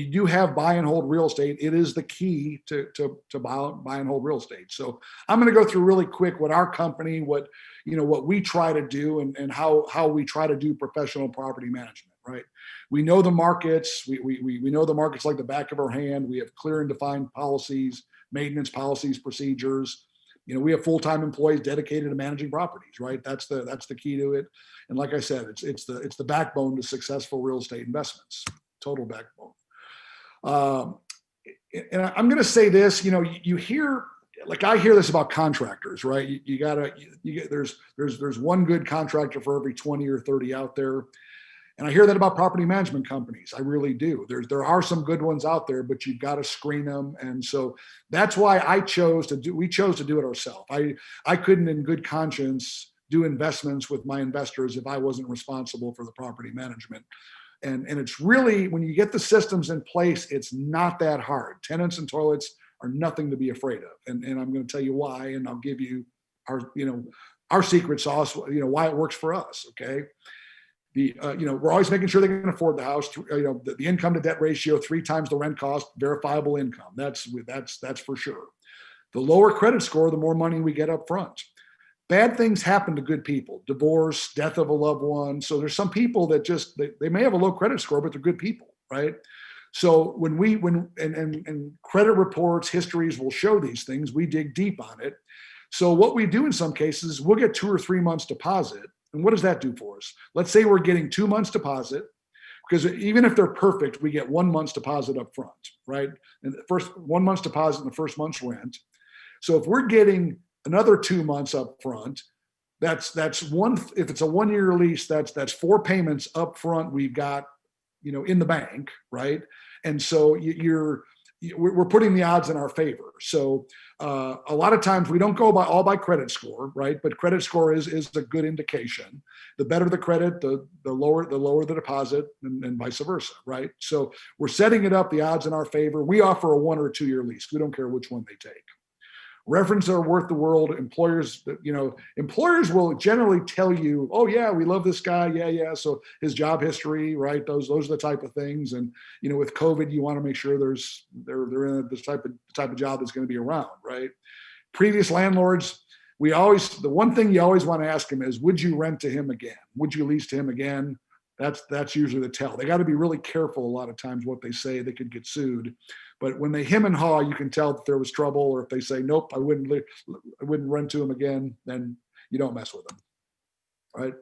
do have buy and hold real estate, it is the key to buy and hold real estate. So I'm going to go through really quick what our company, what we try to do, and how we try to do professional property management. Right? We know the markets. We know the markets like the back of our hand. We have clear and defined policies, maintenance policies, procedures. We have full-time employees dedicated to managing properties. Right? That's the key to it. And like I said, it's the backbone to successful real estate investments. Total backbone. And I'm going to say this. You hear, like I hear this about contractors, right? There's one good contractor for every 20 or 30 out there. And I hear that about property management companies. I really do. There are some good ones out there, but you've got to screen them. And so that's why we chose to do it ourselves. I couldn't in good conscience do investments with my investors if I wasn't responsible for the property management. And it's really, when you get the systems in place, it's not that hard. Tenants and toilets are nothing to be afraid of. And I'm going to tell you why, and I'll give you our secret sauce, why it works for us. Okay. We're always making sure they can afford the house. The income to debt ratio 3 times the rent cost, verifiable income. That's for sure. The lower credit score, the more money we get up front. Bad things happen to good people: divorce, death of a loved one. So there's some people that just they may have a low credit score, but they're good people, right? So when credit reports, histories will show these things, we dig deep on it. So what we do in some cases, we'll get 2 or 3 months deposit. And what does that do for us? Let's say we're getting 2 months deposit, because even if they're perfect, we get 1 month's deposit up front, right? And the first 1 month's deposit and the first month's rent. So if we're getting another 2 months up front, that's one. If it's a 1-year lease, that's 4 payments up front we've got, in the bank, right? And so we're putting the odds in our favor. So a lot of times we don't go by credit score, right? But credit score is a good indication. The better the credit, the lower the deposit, and vice versa, right? So we're setting it up, the odds in our favor. We offer a 1 or 2 year lease. We don't care which one they take. References are worth the world. Employers will generally tell you, oh yeah, we love this guy. Yeah. So his job history, right? Those are the type of things. And, with COVID, you want to make sure they're in this type of job that's going to be around, right? Previous landlords, the one thing you always want to ask them is, would you rent to him again? Would you lease to him again? That's usually the tell. They got to be really careful a lot of times what they say. They could get sued. But when they hem and haw, you can tell that there was trouble. Or if they say, nope, I wouldn't rent to him again, then you don't mess with them, right?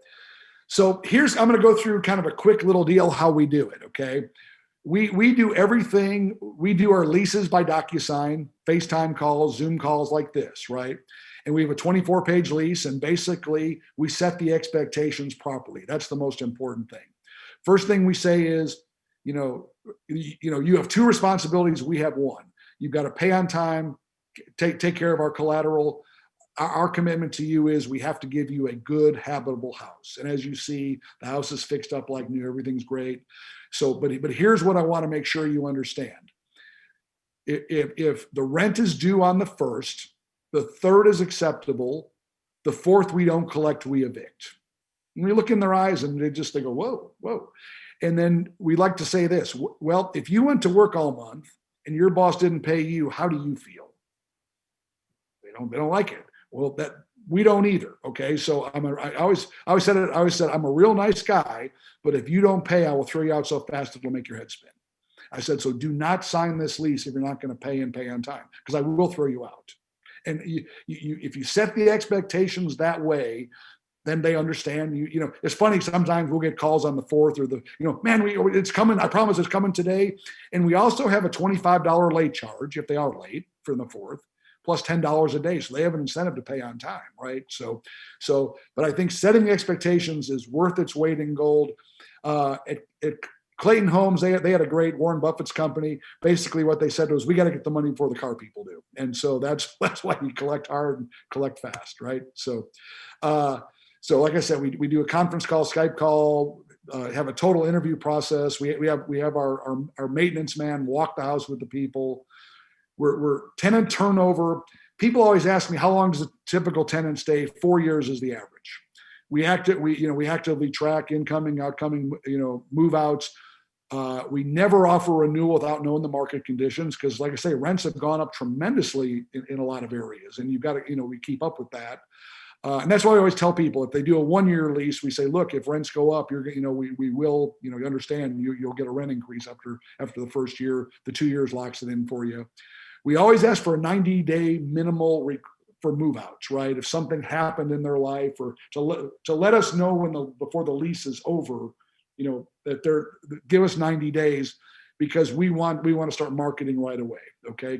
So I'm going to go through kind of a quick little deal how we do it, okay? We do everything. We do our leases by DocuSign, FaceTime calls, Zoom calls like this, right? And we have a 24-page lease, and basically we set the expectations properly. That's the most important thing. First thing we say is, you have 2 responsibilities. We have 1. You've got to pay on time, take care of our collateral. Our commitment to you is we have to give you a good, habitable house. And as you see, the house is fixed up like new. Everything's great. So, but here's what I want to make sure you understand. If the rent is due on the 1st, the 3rd is acceptable, the 4th we don't collect, we evict. And we look in their eyes and they go, whoa. And then we like to say this: well, if you went to work all month and your boss didn't pay you, how do you feel? They don't like it. Well, that we don't either. Okay. So I always said I'm a real nice guy, but if you don't pay, I will throw you out so fast it'll make your head spin. I said, so do not sign this lease if you're not going to pay and pay on time, because I will throw you out. And if you set the expectations that way, then they understand. It's funny, sometimes we'll get calls on the 4th or man, it's coming. I promise it's coming today. And we also have a $25 late charge if they are late for the 4th, plus $10 a day. So they have an incentive to pay on time, right? But I think setting the expectations is worth its weight in gold. At Clayton Homes, they had a great Warren Buffett's company. Basically, what they said was, we got to get the money before the car people do, and so that's why we collect hard and collect fast, right? So, like I said, we do a conference call, Skype call, have a total interview process. We have our maintenance man walk the house with the people. We're tenant turnover. People always ask me, how long does a typical tenant stay? 4 years is the average. We actively track incoming, outcoming, move outs. We never offer renewal without knowing the market conditions, because, like I say, rents have gone up tremendously in a lot of areas, and you've got to, we keep up with that. And that's why I always tell people, if they do a 1-year lease, we say, look, if rents go up, we will, you understand, you'll get a rent increase after the first year. The 2 years locks it in for you. We always ask for a 90-day minimal for move-outs, right? If something happened in their life, or to let us know before the lease is over, that give us 90 days, because we want to start marketing right away, okay?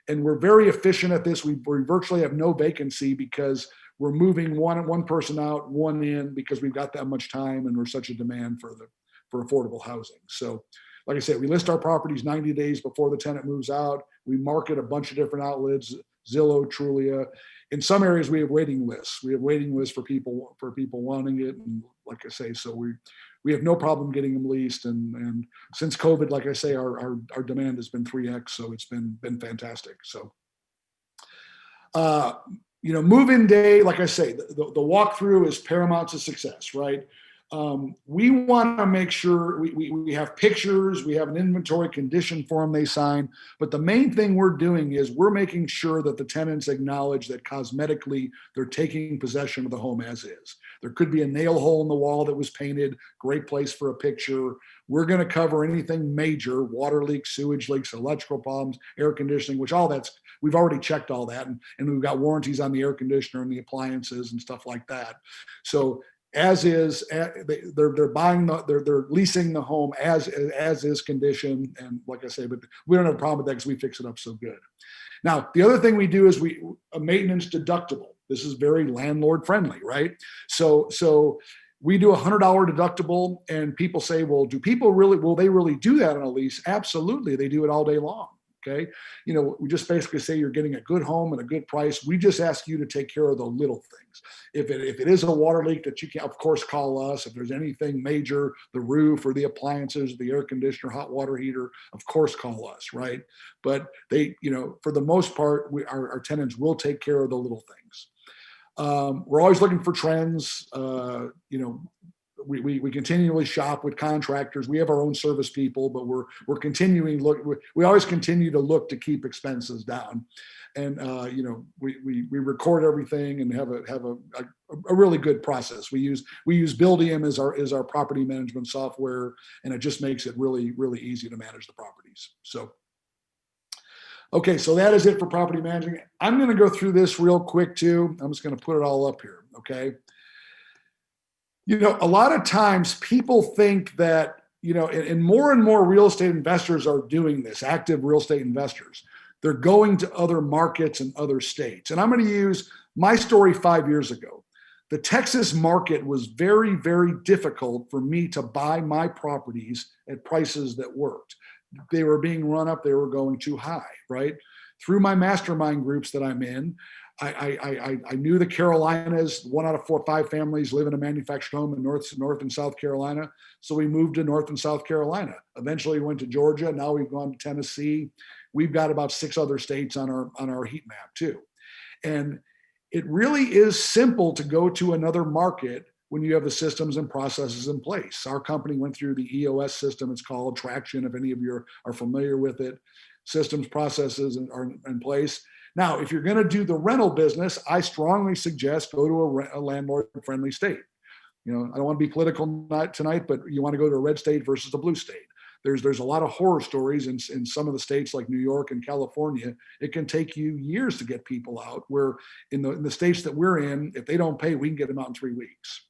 And we're very efficient at this. We virtually have no vacancy, because we're moving one person out, one in, because we've got that much time and we're such a demand for affordable housing. So, like I said, we list our properties 90 days before the tenant moves out. We market a bunch of different outlets, Zillow, Trulia. In some areas, we have waiting lists. We have waiting lists for people wanting it. And like I say, so we have no problem getting them leased. And since COVID, like I say, our demand has been 3x. So it's been fantastic. So, move-in day, like I say, the walkthrough is paramount to success, right? We want to make sure we have pictures, we have an inventory condition form they sign, but the main thing we're doing is we're making sure that the tenants acknowledge that cosmetically they're taking possession of the home as is. There could be a nail hole in the wall that was painted, great place for a picture. We're going to cover anything major: water leaks, sewage leaks, electrical problems, air conditioning, which we've already checked all that, and we've got warranties on the air conditioner and the appliances and stuff like that. So as is, they're leasing the home as is condition, and like I say, but we don't have a problem with that because we fix it up so good. Now, the other thing we do is a maintenance deductible. This is very landlord friendly, right? So we do $100 deductible, and people say, well, will they really do that on a lease? Absolutely, they do it all day long. Okay. We just basically say you're getting a good home and a good price. We just ask you to take care of the little things. If it is a water leak, that you can, of course, call us. If there's anything major, the roof or the appliances, the air conditioner, hot water heater, of course, call us, right? But they, for the most part, our tenants will take care of the little things. We're always looking for trends. We continually shop with contractors. We have our own service people, but we're continuing we always continue to look to keep expenses down, and we record everything and have a really good process. We use Buildium as our property management software, and it just makes it really, really easy to manage the properties. So, okay, so that is it for property management. I'm going to go through this real quick too. I'm just going to put it all up here. Okay. A lot of times people think that, and more real estate investors are doing this, active real estate investors. They're going to other markets and other states. And I'm going to use my story 5 years ago. The Texas market was very, very difficult for me to buy my properties at prices that worked. They were being run up. They were going too high, right? Through my mastermind groups that I'm in, I knew the Carolinas. 1 out of 4 or 5 families live in a manufactured home in North and South Carolina. So we moved to North and South Carolina. Eventually we went to Georgia. Now we've gone to Tennessee. We've got about 6 other states on our heat map too. And it really is simple to go to another market when you have the systems and processes in place. Our company went through the EOS system. It's called Traction, if any of you are familiar with it. Systems, processes are in place. Now, if you're going to do the rental business, I strongly suggest go to a landlord-friendly state. I don't want to be political tonight, but you want to go to a red state versus a blue state. There's a lot of horror stories in some of the states like New York and California. It can take you years to get people out, where in the states that we're in, if they don't pay, we can get them out in 3 weeks.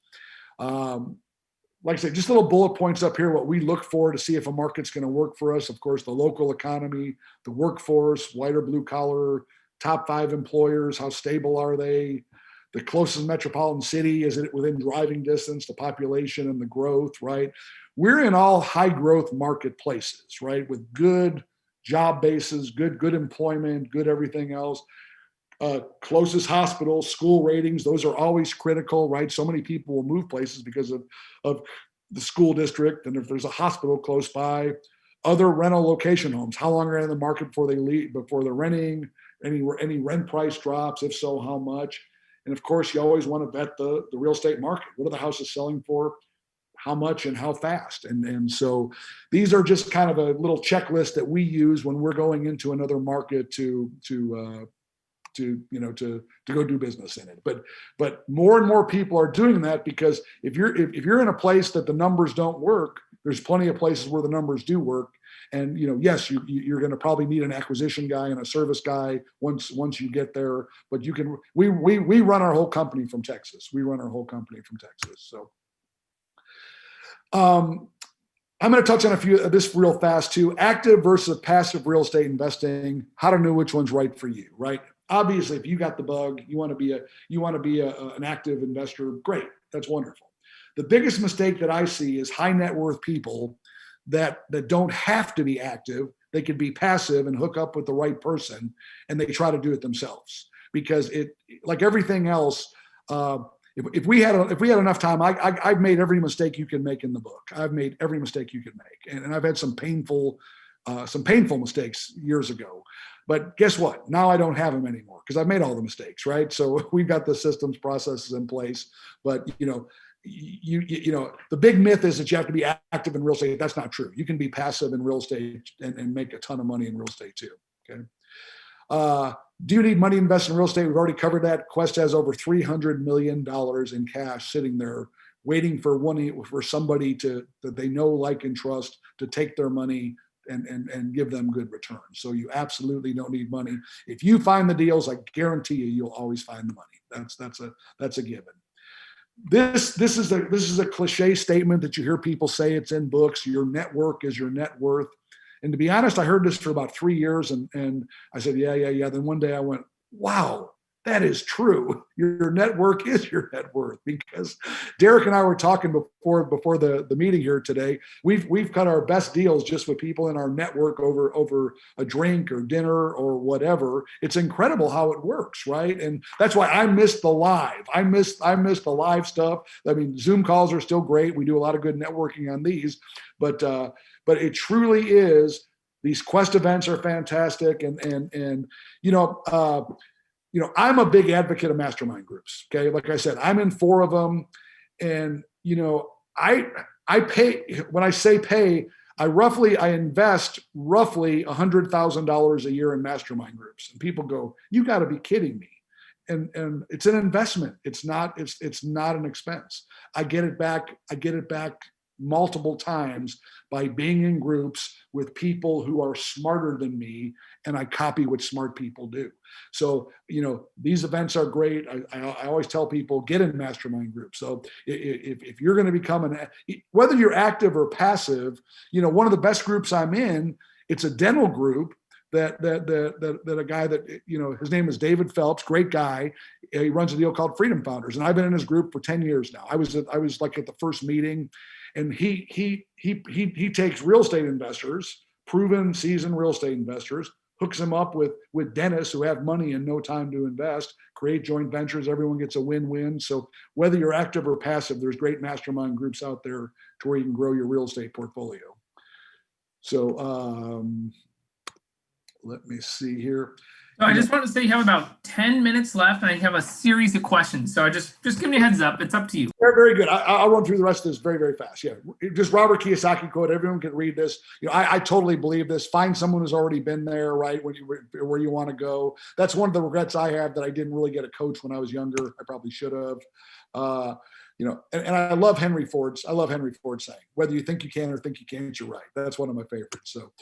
Like I said, just little bullet points up here, what we look for to see if a market's going to work for us. Of course, the local economy, the workforce, white or blue collar, top 5 employers, how stable are they? the closest metropolitan city? Is it within driving distance, the population and the growth, right? We're in all high growth marketplaces, right? With good job bases, good employment, good everything else. Closest hospitals, school ratings, those are always critical, right? So many people will move places because of the school district, and if there's a hospital close by. Other rental location homes, how long are they in the market before they leave, before they're renting? Any rent price drops? If so, how much? And of course, you always want to vet the real estate market. What are the houses selling for? How much and how fast? And so these are just kind of a little checklist that we use when we're going into another market to go do business in it. But more and more people are doing that, because if you're in a place that the numbers don't work, there's plenty of places where the numbers do work. And yes, you're going to probably need an acquisition guy and a service guy once you get there. But we run our whole company from Texas. So I'm going to touch on a few of this real fast too. Active versus passive real estate investing. How to know which one's right for you, right? Obviously, if you got the bug, you want to be an active investor. Great, that's wonderful. The biggest mistake that I see is high net worth people that don't have to be active. They could be passive and hook up with the right person, and they try to do it themselves, because it, like everything else, if we had enough time, I've made every mistake you can make in the book. I've made every mistake you can make, and I've had some painful mistakes years ago. But guess what? Now I don't have them anymore, because I've made all the mistakes, right? So we've got the systems, processes in place. But the big myth is that you have to be active in real estate. That's not true. You can be passive in real estate and make a ton of money in real estate too. Okay. Do you need money invested in real estate? We've already covered that. Quest has over $300 million in cash sitting there, waiting for somebody that they know, like, and trust to take their money and give them good returns. So you absolutely don't need money. If you find the deals, I guarantee you'll always find the money. That's a given. This is a cliche statement that you hear people say. It's in books. Your network is your net worth. And to be honest, I heard this for about 3 years, and I said, yeah. Then one day I went, wow, that is true. Your network is your net worth. Because Derek and I were talking before the meeting here today. We've cut our best deals just with people in our network over a drink or dinner or whatever. It's incredible how it works, right? And that's why I miss the live. I miss the live stuff. I mean, Zoom calls are still great. We do a lot of good networking on these, but it truly is. These Quest events are fantastic, and I'm a big advocate of mastermind groups. Okay, like I said, I'm in 4 of them, and I pay. When I say pay, I invest roughly $100,000 a year in mastermind groups, and people go, "You got to be kidding me!" And it's an investment. It's not an expense. I get it back multiple times by being in groups with people who are smarter than me, and I copy what smart people do. So, these events are great. I always tell people, get in mastermind groups. So if you're going to become whether you're active or passive, one of the best groups I'm in, it's a dental group that a guy that, his name is David Phelps, great guy. He runs a deal called Freedom Founders. And I've been in his group for 10 years now. I was like at the first meeting. And he takes real estate investors, proven, seasoned real estate investors, hooks them up with dentists who have money and no time to invest, create joint ventures. Everyone gets a win-win. So whether you're active or passive, there's great mastermind groups out there to where you can grow your real estate portfolio. So let me see here. So I just want to say you have about 10 minutes left, and I have a series of questions. So just give me a heads up. It's up to you. Very, very good. I'll run through the rest of this very, very fast. Yeah, just Robert Kiyosaki quote. Everyone can read this. I totally believe this. Find someone who's already been there, right, where you want to go. That's one of the regrets I have, that I didn't really get a coach when I was younger. I probably should have. And I love Henry Ford's saying, whether you think you can or think you can't, you're right. That's one of my favorites. So,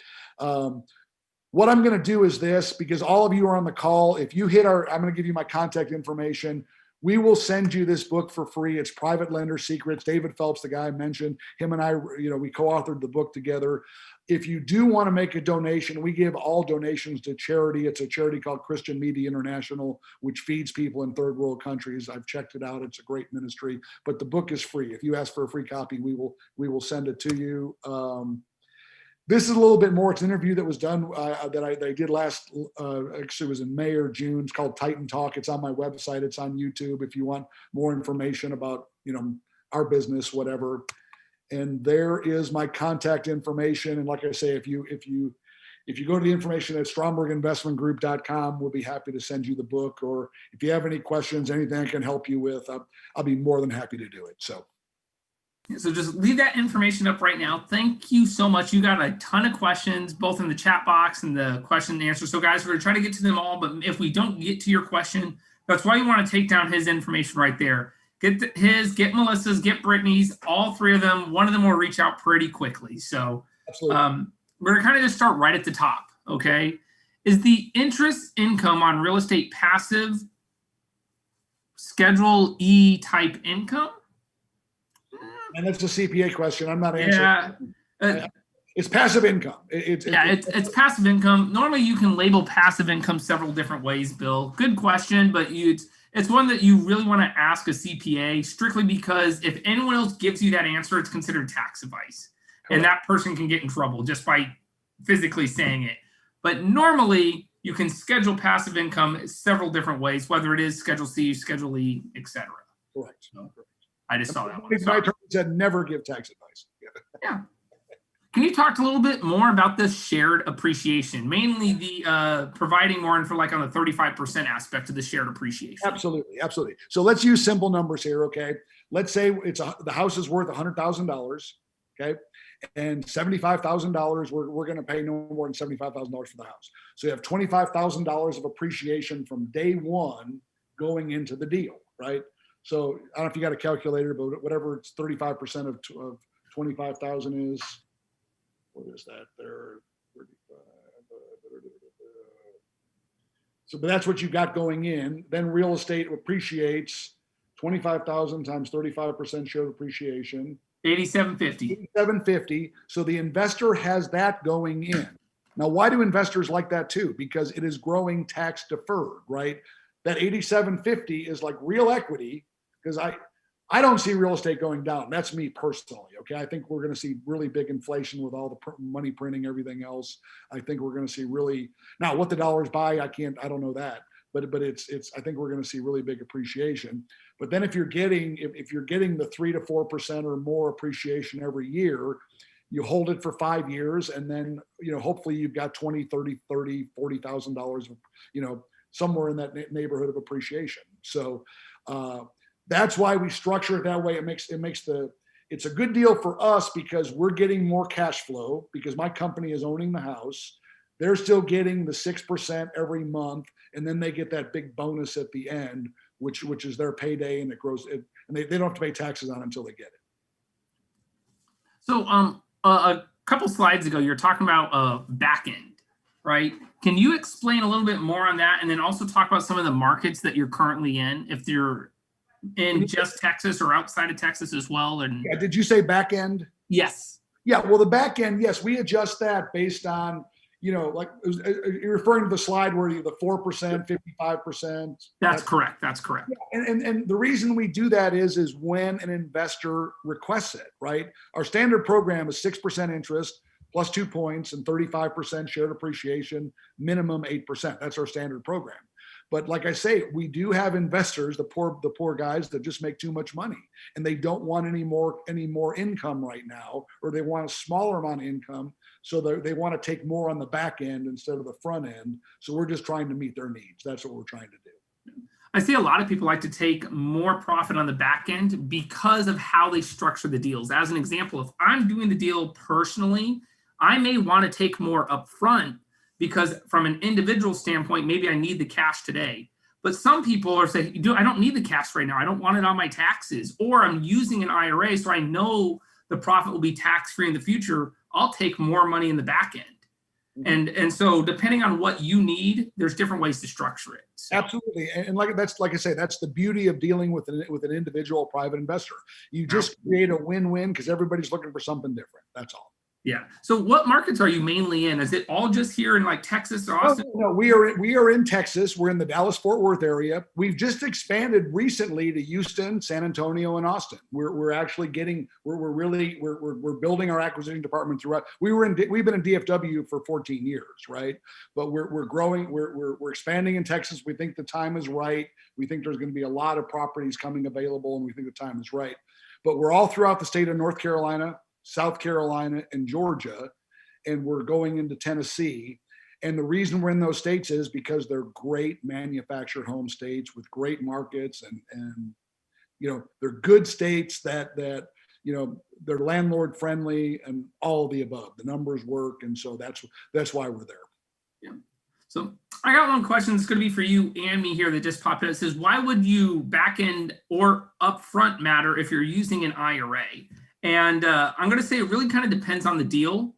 what I'm going to do is this, because all of you are on the call. If you hit I'm going to give you my contact information. We will send you this book for free. It's Private Lender Secrets. David Phelps, the guy I mentioned, him and I, we co-authored the book together. If you do want to make a donation, we give all donations to charity. It's a charity called Christian Media International, which feeds people in third world countries. I've checked it out. It's a great ministry, but the book is free. If you ask for a free copy, we will send it to you. This is a little bit more. It's an interview that was done that I did last, actually it was in May or June. It's called Titan Talk. It's on my website. It's on YouTube if you want more information about, our business, whatever. And there is my contact information. And like I say, if you go to the information at stromberginvestmentgroup.com, we'll be happy to send you the book. Or if you have any questions, anything I can help you with, I'll be more than happy to do it. So just leave that information up right now. Thank you so much. You got a ton of questions, both in the chat box and the question and answer. So guys, we're going to try to get to them all, but if we don't get to your question, that's why you want to take down his information right there. Get his, get Melissa's, get Brittany's, all three of them. One of them will reach out pretty quickly. So we're going to kind of just start right at the top, okay? Is the interest income on real estate passive Schedule E type income? And that's a CPA question. I'm not answering. Yeah. It's passive income. It's passive income. Normally you can label passive income several different ways, Bill. Good question, but it's one that you really want to ask a CPA strictly because if anyone else gives you that answer, it's considered tax advice. Correct. And that person can get in trouble just by physically saying it. But normally you can schedule passive income several different ways, whether it is Schedule C, Schedule E, etc. Correct. So, I just saw that one. My attorney said never give tax advice. Yeah. Can you talk a little bit more about this shared appreciation, mainly the providing more info like on the 35% aspect of the shared appreciation? Absolutely. So let's use simple numbers here, okay? Let's say the house is worth $100,000, okay? And $75,000, we're going to pay no more than $75,000 for the house. So you have $25,000 of appreciation from day one going into the deal, right? So I don't know if you got a calculator, but whatever it's 35% of 25,000 is, what is that there? 35. So, but that's what you got going in. Then real estate appreciates 25,000 times 35% shared appreciation. 8750. 8750. So the investor has that going in. Now, why do investors like that too? Because it is growing tax deferred, right? That 8750 is like real equity. Because I don't see real estate going down. That's me personally. Okay. I think we're going to see really big inflation with all the money printing, everything else. I think we're going to see really, now what the dollars buy, I don't know that, but I think we're going to see really big appreciation. But then if you're getting the 3 to 4% or more appreciation every year, you hold it for 5 years. And then, hopefully you've got $20, $30, $40,000, somewhere in that neighborhood of appreciation. So, that's why we structure it that way. It's a good deal for us because we're getting more cash flow because my company is owning the house. They're still getting the 6% every month. And then they get that big bonus at the end, which is their payday, and it grows and they don't have to pay taxes on it until they get it. So a couple slides ago, you're talking about back end, right? Can you explain a little bit more on that? And then also talk about some of the markets that you're currently in, if you're in just Texas or outside of Texas as well? And yeah, did you say back end? Yes. Yeah. Well, the back end, yes, we adjust that based on, like you're referring to the slide where the 4%, 55%. That's correct. That's correct. Yeah. And the reason we do that is when an investor requests it, right? Our standard program is 6% interest plus 2 points and 35% shared appreciation, minimum 8%. That's our standard program. But like I say, we do have investors, the poor guys that just make too much money and they don't want any more income right now, or they want a smaller amount of income. So they want to take more on the back end instead of the front end. So we're just trying to meet their needs. That's what we're trying to do. I see a lot of people like to take more profit on the back end because of how they structure the deals. As an example, if I'm doing the deal personally, I may want to take more upfront because from an individual standpoint, maybe I need the cash today. But some people are saying, I don't need the cash right now. I don't want it on my taxes. Or I'm using an IRA so I know the profit will be tax-free in the future. I'll take more money in the back end. And so depending on what you need, there's different ways to structure it. So. Absolutely. And like I say, that's the beauty of dealing with an individual private investor. You just create a win-win because everybody's looking for something different. That's all. Yeah. So what markets are you mainly in? Is it all just here in like Texas or Austin? No, we are in Texas. We're in the Dallas-Fort Worth area. We've just expanded recently to Houston, San Antonio, and Austin. We're actually getting we're building our acquisition department throughout. We've been in DFW for 14 years, right? But we're growing. We're expanding in Texas. We think the time is right. We think there's going to be a lot of properties coming available, and we think the time is right. But we're all throughout the state of North Carolina, South Carolina, and Georgia, and we're going into Tennessee. And the reason we're in those states is because they're great manufactured home states with great markets, and they're good states that they're landlord friendly and all of the above. The numbers work, and so that's why we're there. Yeah. So I got one question that's going to be for you and me here that just popped in. It says, why would you back end or upfront matter if you're using an IRA? And I'm going to say it really kind of depends on the deal,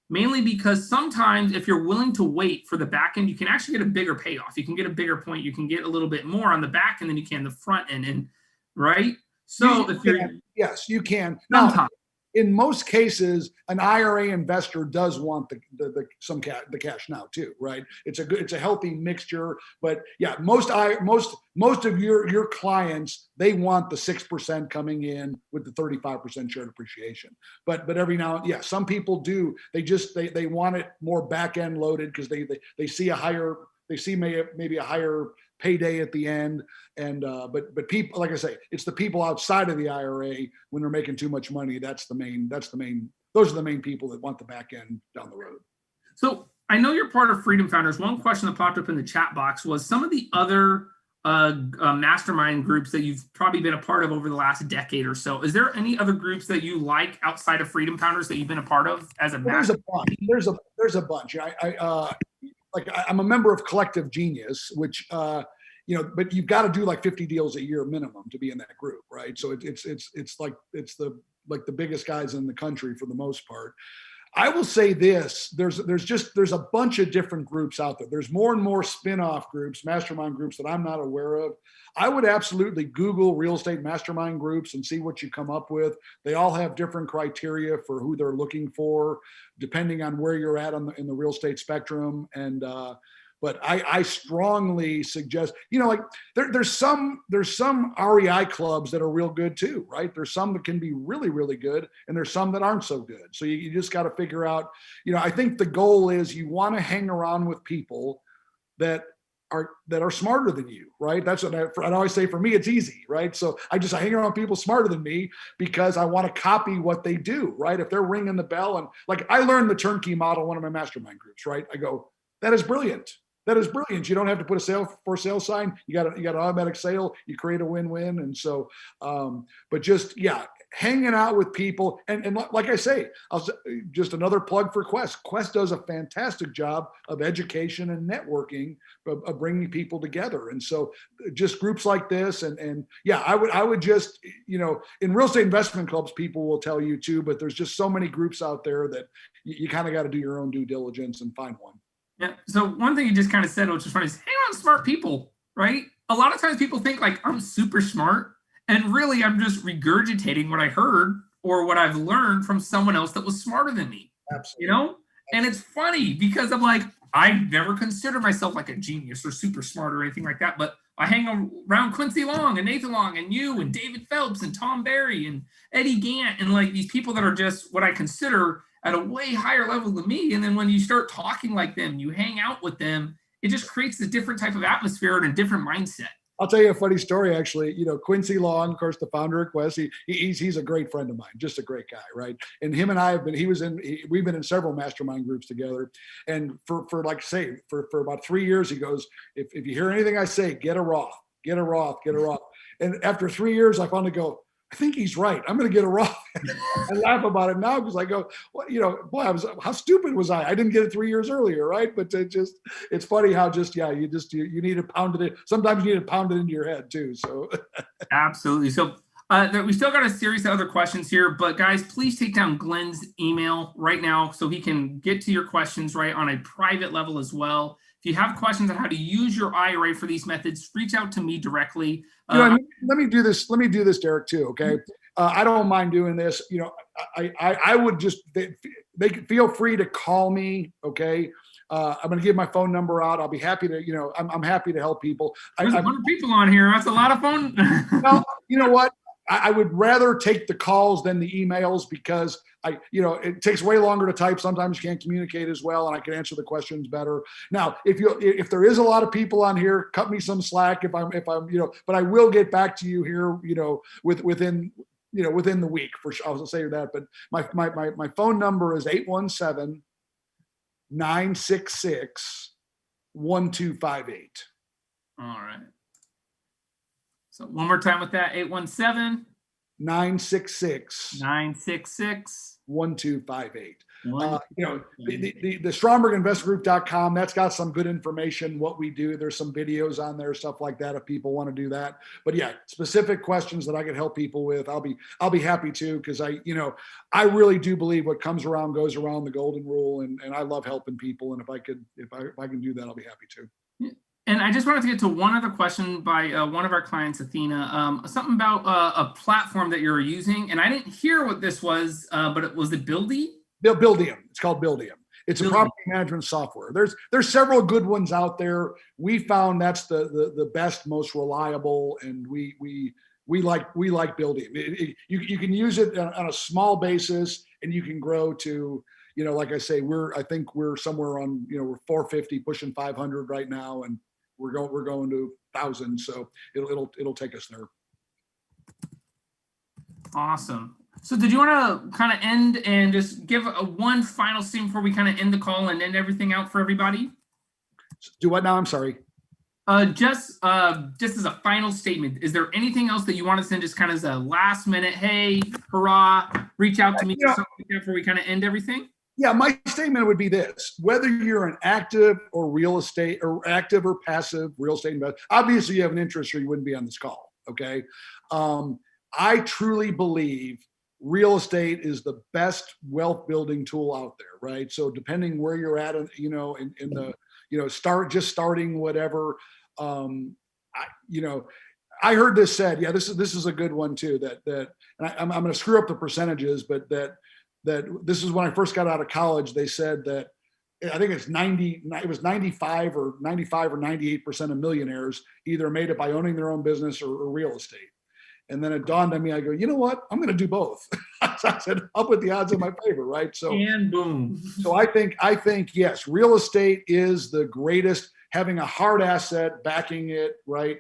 mainly because sometimes if you're willing to wait for the back end, you can actually get a bigger payoff. You can get a bigger point. You can get a little bit more on the back end than you can the front end. And right. So yes, you can. Now, in most cases, an IRA investor does want the cash now too, right? It's a healthy mixture, but yeah, most of your clients, they want the 6% coming in with the 35% shared appreciation. But every now and yeah, some people do. They want it more back end loaded because they see maybe a higher payday at the end. And but people, like I say, it's the people outside of the IRA when they're making too much money. Those are the main people that want the back end down the road. So I know you're part of Freedom Founders. One question that popped up in the chat box was some of the other mastermind groups that you've probably been a part of over the last decade or so. Is there any other groups that you like outside of Freedom Founders that you've been a part of as a mastermind? There's a bunch. I'm a member of Collective Genius, which but you've got to do like 50 deals a year minimum to be in that group, right? So it's the biggest guys in the country for the most part. I will say this: there's a bunch of different groups out there. There's more and more spin-off groups, mastermind groups that I'm not aware of. I would absolutely Google real estate mastermind groups and see what you come up with. They all have different criteria for who they're looking for, depending on where you're at in the real estate spectrum. And but I strongly suggest, there's some REI clubs that are real good too, right? There's some that can be really, really good, and there's some that aren't so good. So you just got to figure out, I think the goal is you want to hang around with people that are smarter than you, right? That's what I always say. For me, it's easy, right? So I hang around people smarter than me because I want to copy what they do, right? If they're ringing the bell, and like I learned the turnkey model in one of my mastermind groups, right? I go, that is brilliant. That is brilliant. You don't have to put a for sale sign. You got an automatic sale. You create a win-win. And so, but just hanging out with people, and like I say, just another plug for Quest. Quest does a fantastic job of education and networking, of bringing people together. And so, just groups like this, and I would just in real estate investment clubs, people will tell you too. But there's just so many groups out there that you kind of got to do your own due diligence and find one. Yeah. So one thing you just kind of said, which is funny, is hang on to smart people, right? A lot of times people think like I'm super smart, and really I'm just regurgitating what I heard or what I've learned from someone else that was smarter than me. Absolutely. And it's funny because I'm like, I never consider myself like a genius or super smart or anything like that, but I hang around Quincy Long and Nathan Long and you and David Phelps and Tom Barry and Eddie Gant and like these people that are just what I consider at a way higher level than me. And then when you start talking like them, you hang out with them, it just creates a different type of atmosphere and a different mindset. I'll tell you a funny story, actually. Quincy Long, of course, the founder of Quest, he's a great friend of mine, just a great guy, right? And him and I we've been in several mastermind groups together. And for about 3 years, he goes, if you hear anything I say, get a Roth. And after 3 years, I finally go, I think he's right. I'm going to get a Roth. I laugh about it now because I go, well, how stupid was I? I didn't get it 3 years earlier, right? But it's funny how you need to pound it in. Sometimes you need to pound it into your head too. So absolutely. So We still got a series of other questions here, but guys, please take down Glenn's email right now so he can get to your questions right on a private level as well. If you have questions on how to use your IRA for these methods, reach out to me directly. Let me do this. Let me do this, Derek, too. Okay. I don't mind doing this. I would just, they can feel free to call me. Okay. I'm going to give my phone number out. I'll be happy to, I'm happy to help people. There's 100 people on here. That's a lot of phone. Well, you know what? I would rather take the calls than the emails because it takes way longer to type. Sometimes you can't communicate as well, and I can answer the questions better. Now, if there is a lot of people on here, cut me some slack if I'm, but I will get back to you here, within the week for sure. I'll say that. But my phone number is 817-966-1258. All right. So one more time with that, 817-966-966 1258. The StrombergInvestmentGroup.com, that's got some good information, what we do. There's some videos on there, stuff like that, if people want to do that. But yeah, specific questions that I can help people with, I'll be happy to, because I really do believe what comes around goes around, the golden rule, and I love helping people. And if I can do that, I'll be happy to. And I just wanted to get to one other question by one of our clients, Athena, something about a platform that you're using. And I didn't hear what this was, but it was Buildium? Buildium. It's called Buildium. It's a property management software. There's several good ones out there. We found that's the best, most reliable, and we like Buildium. You can use it on a small basis, and you can grow to, like I say, I think we're somewhere on, we're 450 pushing 500 right now, and we're going to 1,000. So it'll take us there. Awesome. So did you want to kind of end and just give one final statement before we kind of end the call and end everything out for everybody? Do what now? I'm sorry. Just as a final statement, is there anything else that you want to send just kind of as a last minute, hey, hurrah, reach out to me or something like that before we kind of end everything? Yeah, my statement would be this: whether you're an active or passive real estate investor, obviously you have an interest or you wouldn't be on this call. Okay. I truly believe real estate is the best wealth building tool out there, right? So depending where you're at, in the, starting whatever, I heard this said, yeah, this is a good one too, that and I'm going to screw up the percentages, but that this is when I first got out of college. They said that I think it was 95 or 98% of millionaires either made it by owning their own business or real estate. And then it dawned on me, I go, you know what? I'm going to do both. So I said, I'll put the odds in my favor, right? So, and boom. So I think, yes, real estate is the greatest, having a hard asset backing it, right?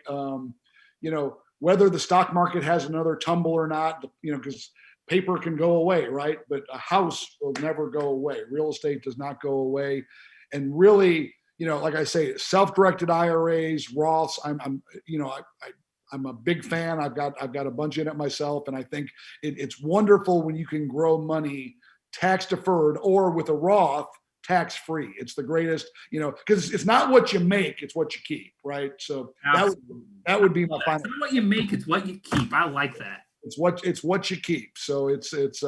Whether the stock market has another tumble or not, because paper can go away, right? But a house will never go away. Real estate does not go away. And really, like I say, self-directed IRAs, Roths, I'm a big fan. I've got a bunch in it myself, and I think it's wonderful when you can grow money tax deferred or with a Roth tax free. It's the greatest, because it's not what you make, it's what you keep, right? So that would be my final. It's not what you make, it's what you keep. I like that. It's what you keep. So that's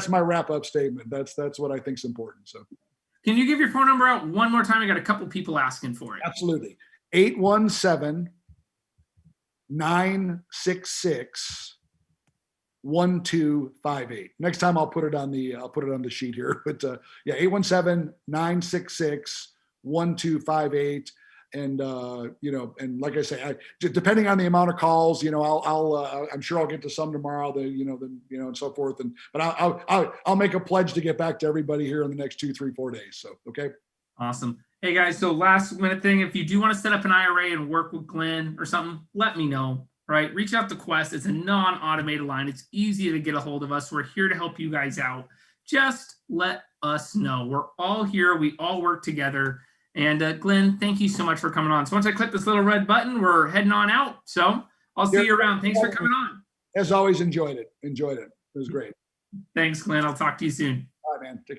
my wrap up statement. That's what I think is important. So can you give your phone number out one more time? I got a couple people asking for it. Absolutely. 817-966-1258. Next time I'll put it on the sheet here. But 817-966-1258. And and like I say, depending on the amount of calls, I'm sure I'll get to some tomorrow, and so forth. But I'll make a pledge to get back to everybody here in the next 2, 3, 4 days. So okay. Awesome. Hey guys, so last minute thing, if you do want to set up an IRA and work with Glenn or something, let me know, right? Reach out to Quest. It's a non-automated line. It's easy to get a hold of us. We're here to help you guys out. Just let us know. We're all here. We all work together. And Glenn, thank you so much for coming on. So once I click this little red button, we're heading on out. So I'll see you around. Thanks for coming on. As always, enjoyed it. It was great. Thanks, Glenn. I'll talk to you soon. All right, man. Take care.